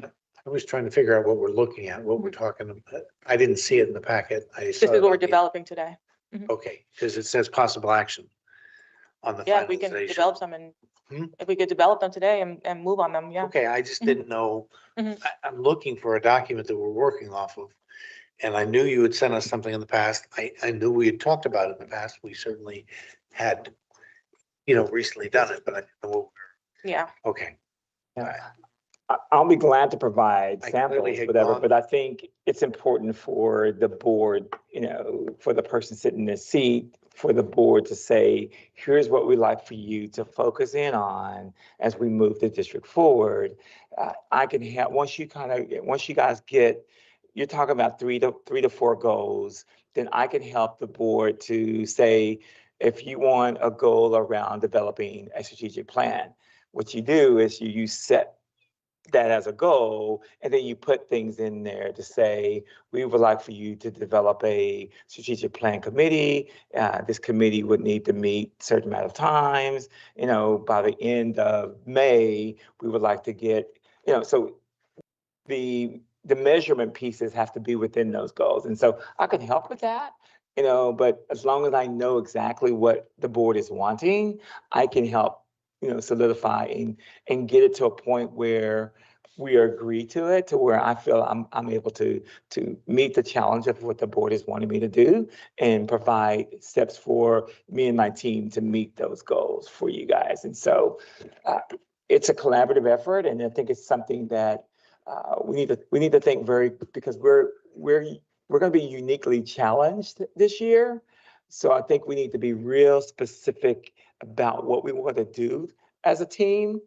Speaker 3: I was trying to figure out what we're looking at, what we're talking about. I didn't see it in the packet. I
Speaker 5: This
Speaker 3: saw
Speaker 5: is
Speaker 3: it
Speaker 5: what we're
Speaker 3: on the-
Speaker 5: developing today.
Speaker 3: Okay, because it says possible action on the
Speaker 5: Yeah, we can
Speaker 3: finalization.
Speaker 5: develop some, and
Speaker 3: Hmm?
Speaker 5: if we could develop them today and move on them, yeah.
Speaker 3: Okay, I just
Speaker 5: Mhm.
Speaker 3: didn't know.
Speaker 5: Mhm.
Speaker 3: I'm looking for a document that we're working off of. And I knew you had sent us something in the past. I knew we had talked about it in the past. We certainly had, recently done it, but I didn't know what
Speaker 5: Yeah.
Speaker 3: okay.
Speaker 11: Yeah. I'll be glad to provide
Speaker 3: I
Speaker 11: samples,
Speaker 3: clearly had
Speaker 11: whatever,
Speaker 3: gone-
Speaker 11: but I think it's important for the board, for the person sitting in the seat, for the board to say, here's what we'd like for you to focus in on as we move the district forward. I can help, once you guys get, you're talking about three to four goals, then I can help the board to say, if you want a goal around developing a strategic plan, what you do is you set that as a goal, and then you put things in there to say, we would like for you to develop a strategic plan committee. This committee would need to meet a certain amount of times. By the end of May, we would like to get, so the measurement pieces have to be within those goals. And so I can help with that. you know, but as long as I know exactly what the board is wanting, I can help, you know, solidify and get it to a point where we agree to it, to where I feel I'm able to meet the challenge of what the board is wanting me to do and provide steps for me and my team to meet those goals for you guys. And so it's a collaborative effort, and I think it's something that we need to think very, because we're going to be uniquely challenged this year. So I think we need to be real specific about what we want to do as a team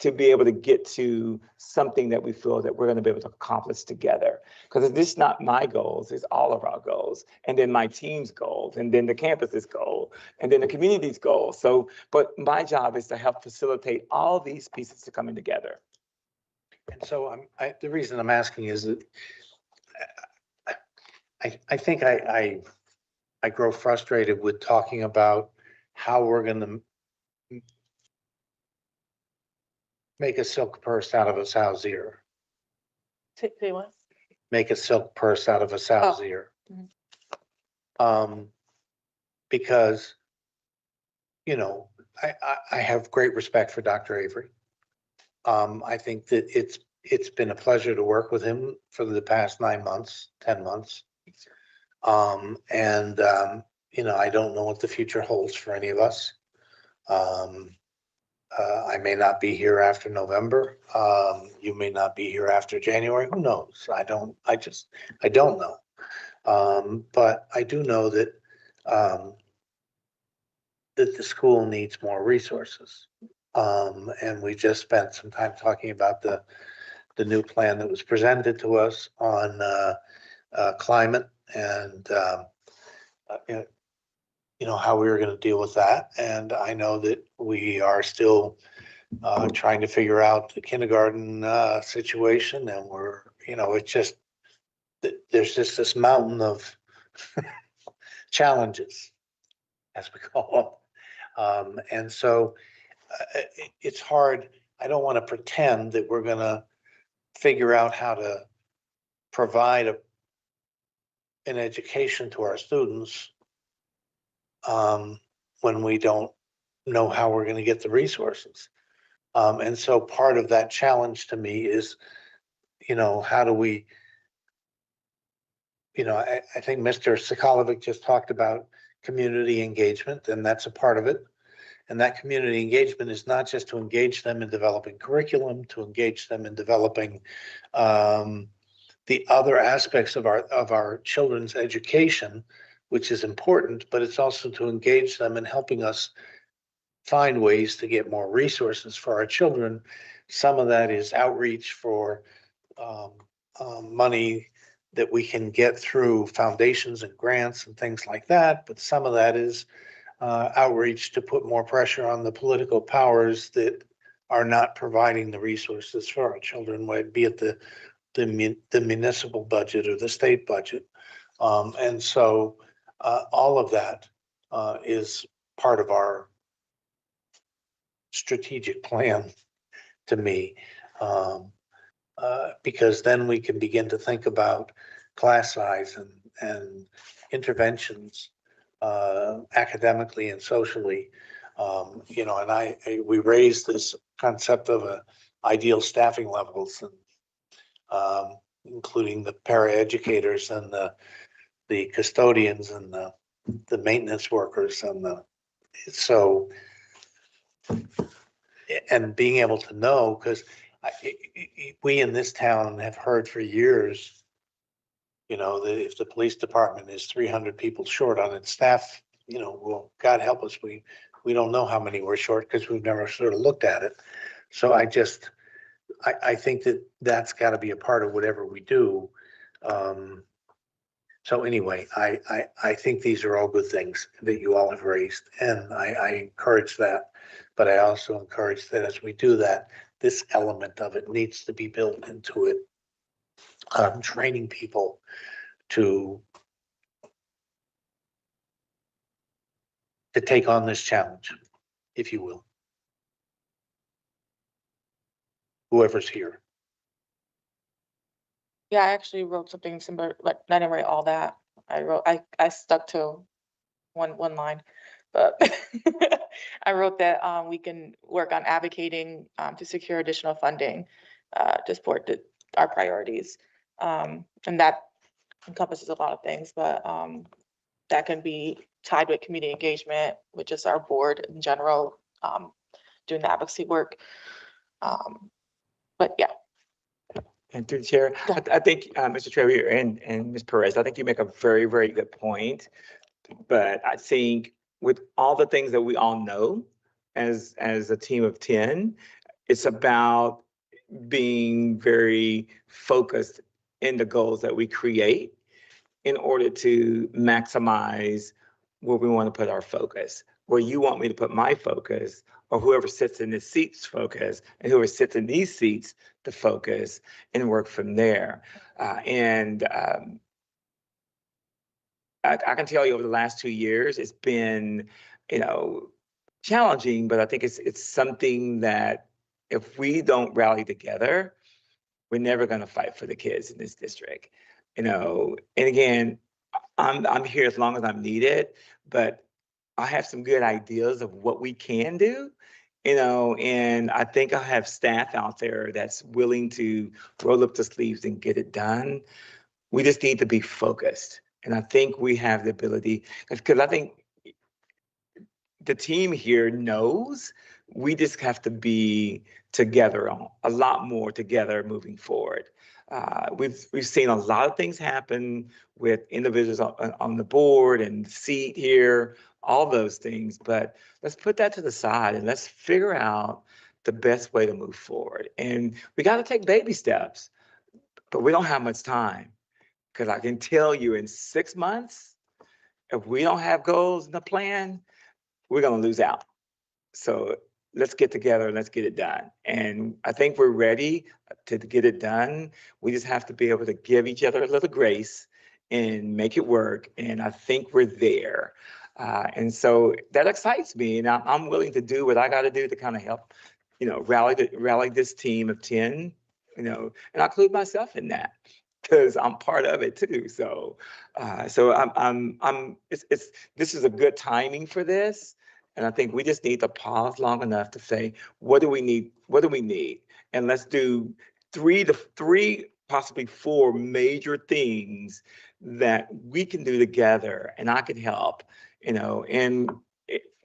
Speaker 11: to be able to get to something that we feel that we're going to be able to accomplish together. Because it's not my goals, it's all of our goals. And then my team's goals, and then the campus's goal, and then the community's goal. So, but my job is to help facilitate all these pieces to coming together.
Speaker 3: And so the reason I'm asking is that I think I grow frustrated with talking about how we're going to make a silk purse out of a sow's ear.
Speaker 1: Say what?
Speaker 3: Make a silk purse out of a sow's ear. Because, you know, I have great respect for Dr. Avery. I think that it's been a pleasure to work with him for the past 9 months, 10 months. You know, I don't know what the future holds for any of us. I may not be here after November. You may not be here after January. Who knows? I don't know. But I do know that that the school needs more resources. And we just spent some time talking about the new plan that was presented to us on climate and you know, how we were going to deal with that. And I know that we are still trying to figure out the kindergarten situation, and we're, you know, it's just, there's just this mountain of challenges, as we call them. And so it's hard. I don't want to pretend that we're going to figure out how to provide an education to our students when we don't know how we're going to get the resources. And so part of that challenge to me is, you know, how do we, you know, I think Mr. Sokolovic just talked about community engagement, and that's a part of it. And that community engagement is not just to engage them in developing curriculum, to engage them in developing the other aspects of our children's education, which is important, but it's also to engage them in helping us find ways to get more resources for our children. Some of that is outreach for money that we can get through foundations and grants and things like that, but some of that is outreach to put more pressure on the political powers that are not providing the resources for our children, whether it be at the municipal budget or the state budget. And so all of that is part of our strategic plan to me, because then we can begin to think about class size and interventions academically and socially. You know, and we raised this concept of ideal staffing levels, and including the paraeducators and the custodians and the maintenance workers so and being able to know, because we in this town have heard for years, you know, that if the police department is 300 people short on its staff, you know, well, God help us, we don't know how many we're short because we've never sort of looked at it. So I think that that's got to be a part of whatever we do. So anyway, I think these are all good things that you all have raised, and I encourage that. But I also encourage that as we do that, this element of it needs to be built into it. Training people to take on this challenge, if you will. Whoever's here.
Speaker 5: Yeah, I actually wrote something similar, like I didn't write all that.
Speaker 1: I stuck to one line, but I wrote that, we can work on advocating, to secure additional funding, to support our priorities. And that encompasses a lot of things, but, that can be tied with community engagement, which is our board in general, doing the advocacy work. But yeah.
Speaker 11: And through the chair, I think, Mr. Trevier and Ms. Perez, I think you make a very, very good point. But I think with all the things that we all know as a team of 10, it's about being very focused in the goals that we create in order to maximize where we want to put our focus. Where you want me to put my focus, or whoever sits in this seat's focus, and whoever sits in these seats to focus and work from there. I can tell you over the last 2 years, it's been, challenging, but I think it's something that if we don't rally together, we're never going to fight for the kids in this district. And again, I'm here as long as I'm needed, but I have some good ideas of what we can do, and I think I have staff out there that's willing to roll up the sleeves and get it done. We just need to be focused. And I think we have the ability, because I think the team here knows we just have to be together on a lot more together moving forward. We've seen a lot of things happen with individuals on the board and the seat here, all those things, but let's put that to the side and let's figure out the best way to move forward. And we got to take baby steps, but we don't have much time. Because I can tell you in 6 months, if we don't have goals and a plan, we're going to lose out. So let's get together and let's get it done. And I think we're ready to get it done. We just have to be able to give each other a little grace and make it work. And I think we're there. And so that excites me. And I'm willing to do what I got to do to kind of help, rally this team of 10, and I include myself in that, because I'm part of it too. So this is a good timing for this. And I think we just need to pause long enough to say, what do we need? What do we need? And let's do three, possibly 4 major things that we can do together and I can help, and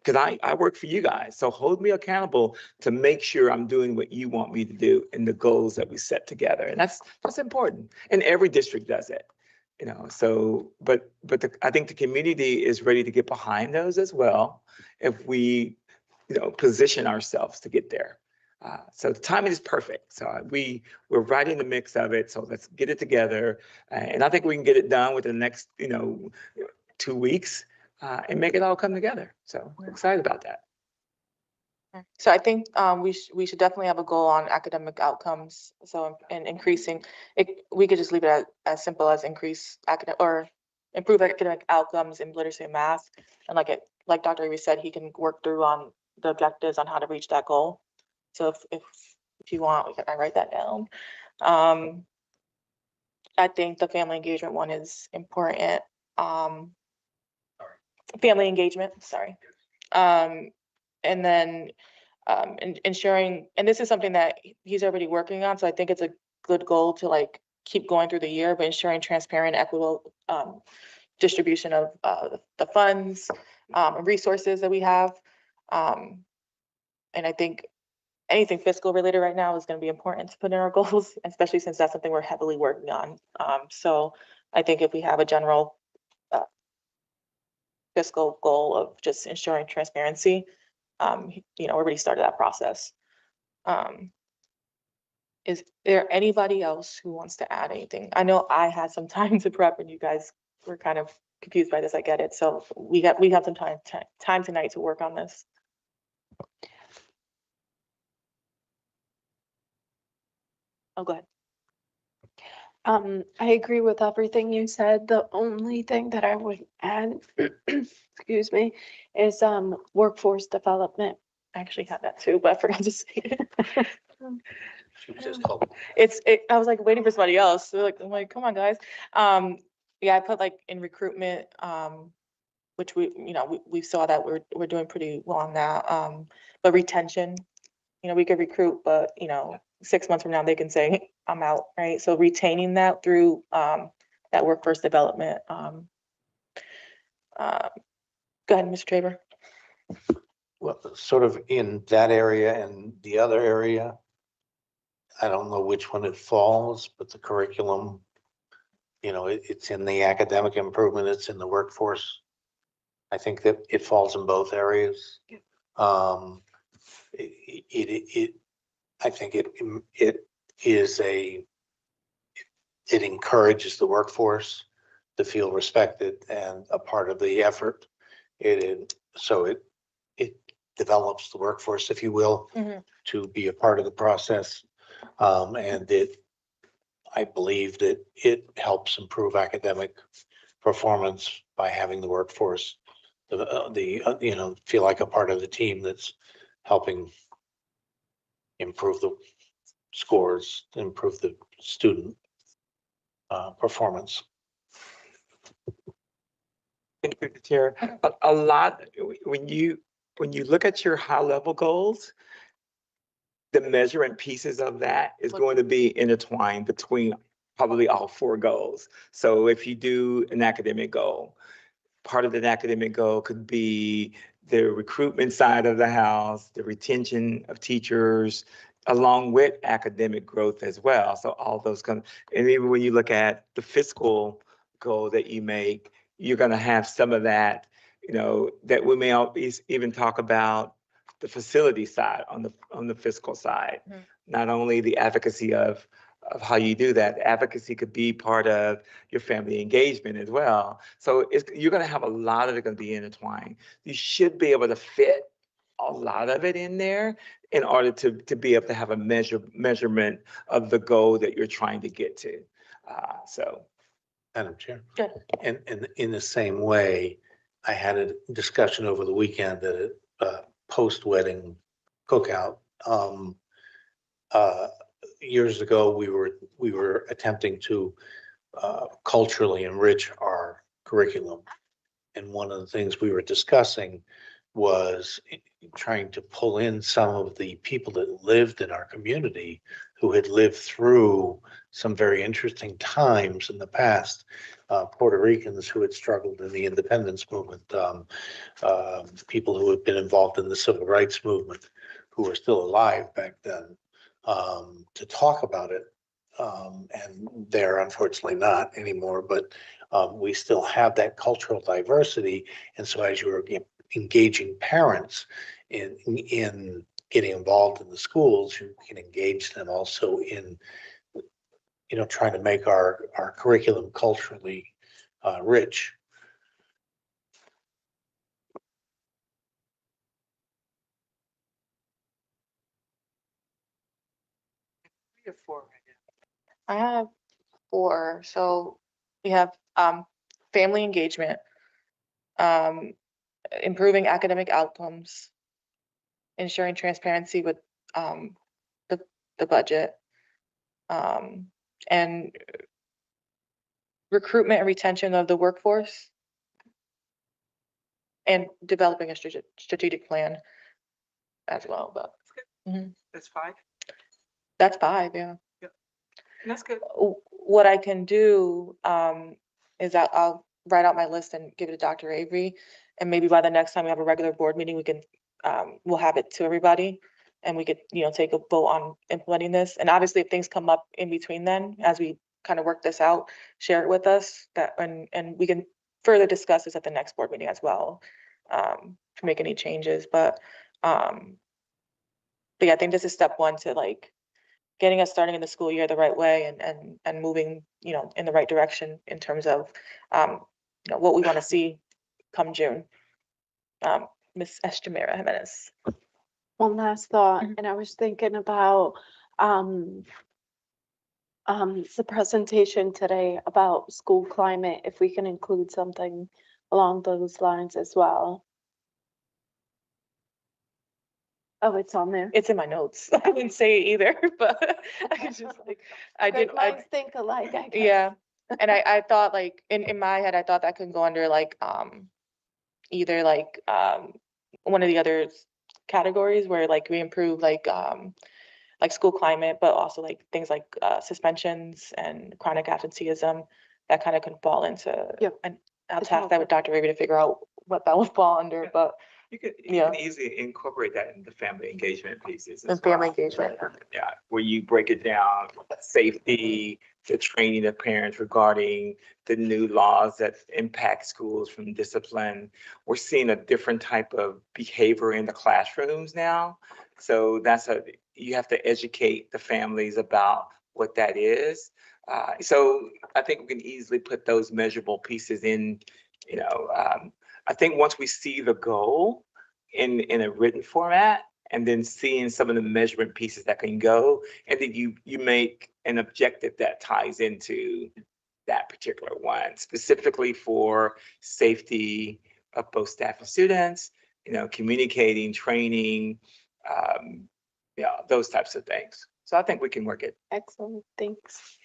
Speaker 11: because I work for you guys. So hold me accountable to make sure I'm doing what you want me to do and the goals that we set together. And that's important. And every district does it, but I think the community is ready to get behind those as well if we, position ourselves to get there. So the timing is perfect. So we're right in the mix of it. So let's get it together. And I think we can get it done within the next, 2 weeks. And make it all come together. So we're excited about that.
Speaker 1: So I think, we should definitely have a goal on academic outcomes. So, and increasing it, we could just leave it as simple as improve academic outcomes in literacy and math. And like Dr. Avery said, he can work through on the objectives on how to reach that goal. So if you want, I write that down. I think the family engagement one is important. Family engagement, sorry. And then ensuring, and this is something that he's already working on, so I think it's a good goal to keep going through the year, but ensuring transparent, equitable distribution of the funds and resources that we have. And I think anything fiscal related right now is going to be important to put in our goals, especially since that's something we're heavily working on. So I think if we have a general fiscal goal of just ensuring transparency, already started that process. Is there anybody else who wants to add anything? I know I had some time to prep and you guys were kind of confused by this. I get it. So we have some time tonight to work on this. Oh, go ahead.
Speaker 14: I agree with everything you said. The only thing that I would add, excuse me, is workforce development.
Speaker 1: I actually had that too, but I forgot to say it.
Speaker 3: She was just told.
Speaker 1: I was waiting for somebody else. So I'm like, come on, guys.
Speaker 5: Yeah, I put like in recruitment, which we saw that we're doing pretty well on that. But retention, we could recruit, but 6 months from now, they can say, I'm out, right? So retaining that through, that workforce development. Go ahead, Mr. Traber.
Speaker 3: Well, sort of in that area and the other area, I don't know which one it falls, but the curriculum, it's in the academic improvement, it's in the workforce. I think that it falls in both areas. I think it encourages the workforce to feel respected and a part of the effort. So it develops the workforce, if you will, to be a part of the process. And I believe that it helps improve academic performance by having the workforce, feel like a part of the team that's helping improve the scores, improve the student performance.
Speaker 11: Thank you, Chair. A lot, when you look at your high level goals, the measurement pieces of that is going to be intertwined between probably all 4 goals. So if you do an academic goal, part of an academic goal could be the recruitment side of the house, the retention of teachers, along with academic growth as well. So all those and even when you look at the fiscal goal that you make, you're going to have some of that, that we may even talk about the facility side on the fiscal side. Not only the advocacy of how you do that. Advocacy could be part of your family engagement as well. So you're going to have a lot of it going to be intertwined. You should be able to fit a lot of it in there in order to be able to have a measurement of the goal that you're trying to get to.
Speaker 3: Madam Chair.
Speaker 5: Good.
Speaker 3: And in the same way, I had a discussion over the weekend at a post-wedding cookout. Years ago, we were attempting to culturally enrich our curriculum. And one of the things we were discussing was trying to pull in some of the people that lived in our community who had lived through some very interesting times in the past. Puerto Ricans who had struggled in the independence movement, people who had been involved in the civil rights movement, who were still alive back then, to talk about it. And they're unfortunately not anymore, but we still have that cultural diversity. And so as you are engaging parents in getting involved in the schools, you can engage them also in, trying to make our curriculum culturally rich.
Speaker 5: I have 4. So we have family engagement, improving academic outcomes, ensuring transparency with the budget, and recruitment and retention of the workforce, and developing a strategic plan as well. But
Speaker 1: That's 5.
Speaker 5: that's 5, yeah.
Speaker 1: That's good.
Speaker 5: What I can do is I'll write out my list and give it to Dr. Avery. And maybe by the next time we have a regular board meeting, we can, we'll have it to everybody. And we could, take a vote on implementing this. And obviously, if things come up in between then, as we kind of work this out, share it with us, and we can further discuss this at the next board meeting as well, to make any changes. But yeah, I think this is step 1 to getting us starting in the school year the right way and moving, in the right direction in terms of, what we want to see come June. Ms. Estremera Jimenez.
Speaker 14: One last thought,
Speaker 5: Mhm.
Speaker 14: and I was thinking about the presentation today about school climate, if we can include something along those lines as well. Oh, it's on there.
Speaker 5: It's in my notes. I didn't say it either, but I was just I did.
Speaker 14: Great minds think alike, I guess.
Speaker 5: Yeah.
Speaker 1: And I thought like, in my head, I thought that could go under like, either like, one of the other categories where like we improve like school climate, but also like things like, suspensions and chronic absenteeism, that kind of can fall into.
Speaker 14: Yep.
Speaker 1: And I'll
Speaker 14: It's
Speaker 1: task that with Dr. Avery to figure out what that would fall under, but
Speaker 11: You can
Speaker 1: Yeah.
Speaker 11: easily incorporate that in the family engagement pieces as
Speaker 1: and family
Speaker 11: well.
Speaker 1: engagement.
Speaker 11: Yeah, where you break it down, safety, the training of parents regarding the new laws that impact schools from discipline. We're seeing a different type of behavior in the classrooms now. So you have to educate the families about what that is. So I think we can easily put those measurable pieces in, I think once we see the goal in a written format, and then seeing some of the measurement pieces that can go, and then you make an objective that ties into that particular one, specifically for safety of both staff and students, communicating, training, those types of things. So I think we can work it.
Speaker 14: Excellent, thanks.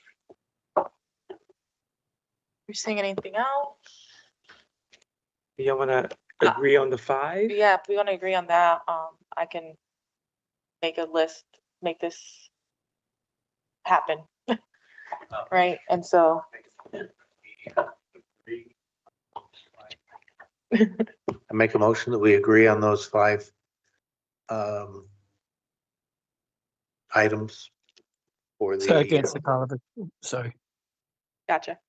Speaker 1: You're saying anything else?
Speaker 11: You want to agree on the 5?
Speaker 1: Yeah, if we want to agree on that, I can make a list, make this happen. Right, and so.
Speaker 3: I make a motion that we agree on those 5 items for the.
Speaker 10: Second, Sakala, sorry.
Speaker 1: Gotcha.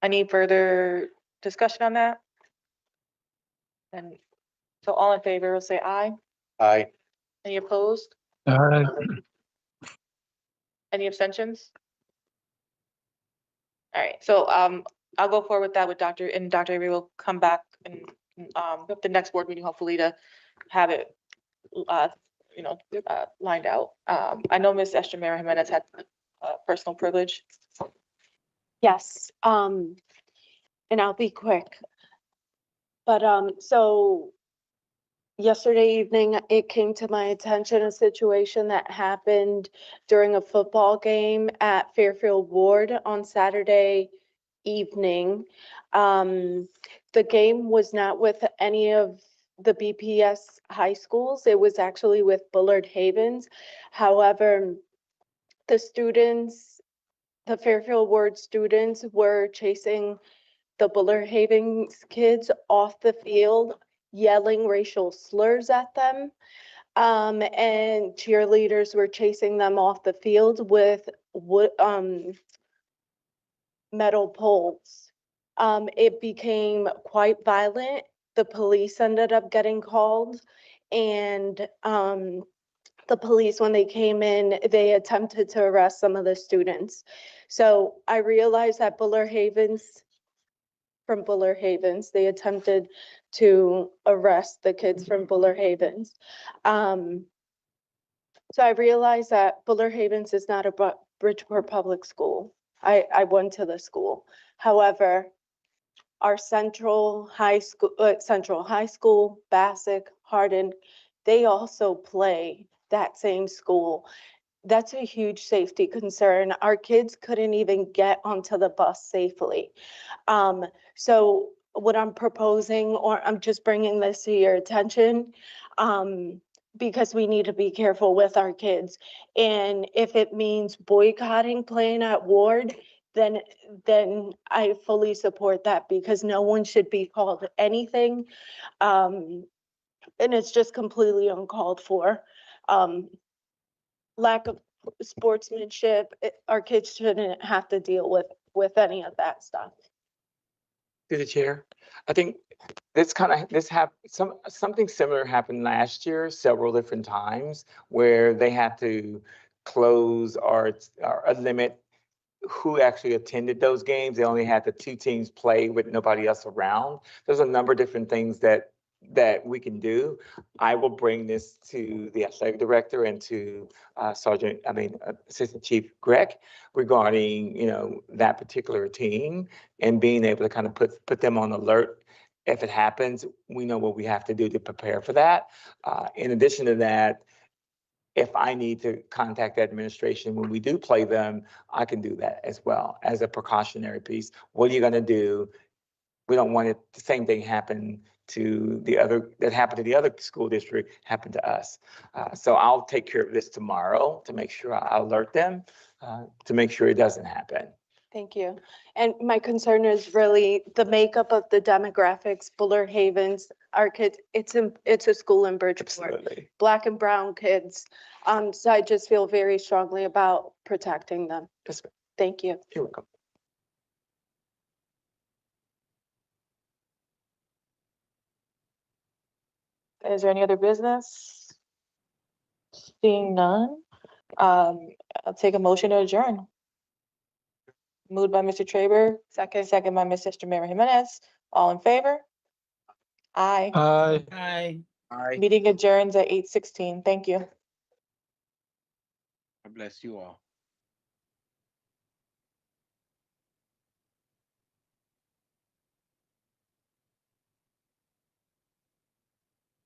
Speaker 1: Any further discussion on that? And so all in favor will say aye.
Speaker 3: Aye.
Speaker 1: Any opposed?
Speaker 10: All right.
Speaker 1: Any abstentions? All right, so I'll go forward with that with Dr. Avery will come back and at the next board meeting, hopefully to have it lined out. I know Ms. Estramera Jimenez had personal privilege.
Speaker 14: Yes, and I'll be quick. But, so yesterday evening, it came to my attention, a situation that happened during a football game at Fairfield Ward on Saturday evening. The game was not with any of the BPS high schools. It was actually with Bullard Havens. However, the Fairfield Ward students were chasing the Bullard Havens kids off the field, yelling racial slurs at them. And cheerleaders were chasing them off the field with metal poles. It became quite violent. The police ended up getting called, and the police, when they came in, they attempted to arrest some of the students. So I realized that from Bullard Havens, they attempted to arrest the kids from Bullard Havens. So I realized that Bullard Havens is not a Bridgeport public school. I went to the school. However, our Central High School, Bassick, Hardin, they also play that same school. That's a huge safety concern. Our kids couldn't even get onto the bus safely. So what I'm proposing, or I'm just bringing this to your attention, because we need to be careful with our kids. And if it means boycotting playing at Ward, then I fully support that, because no one should be called anything. And it's just completely uncalled for. Lack of sportsmanship, our kids shouldn't have to deal with any of that stuff.
Speaker 11: Through the chair, I think something similar happened last year, several different times, where they had to close or limit who actually attended those games. They only had the 2 teams play with nobody else around. There's a number of different things that we can do. I will bring this to the athletic director and to Assistant Chief Greg regarding, that particular team, and being able to kind of put them on alert. If it happens, we know what we have to do to prepare for that. In addition to that, if I need to contact the administration when we do play them, I can do that as well as a precautionary piece. What are you gonna do? We don't want it, the same thing happen to the other, that happened to the other school district, happen to us. So I'll take care of this tomorrow to make sure I alert them, to make sure it doesn't happen.
Speaker 14: Thank you. And my concern is really the makeup of the demographics, Buller Havens, our kids, it's a school in Bridgeport,
Speaker 11: Absolutely.
Speaker 14: Black and brown kids. So I just feel very strongly about protecting them.
Speaker 11: Yes, ma'am.
Speaker 14: Thank you.
Speaker 11: You're welcome.
Speaker 5: Is there any other business? Seeing none, I'll take a motion to adjourn. Moved by Mr. Traber, second by Ms. Sister Mary Jimenez. All in favor? Aye.
Speaker 6: Aye.
Speaker 11: Aye.
Speaker 5: Meeting adjourns at 8:16. Thank you.
Speaker 9: God bless you all.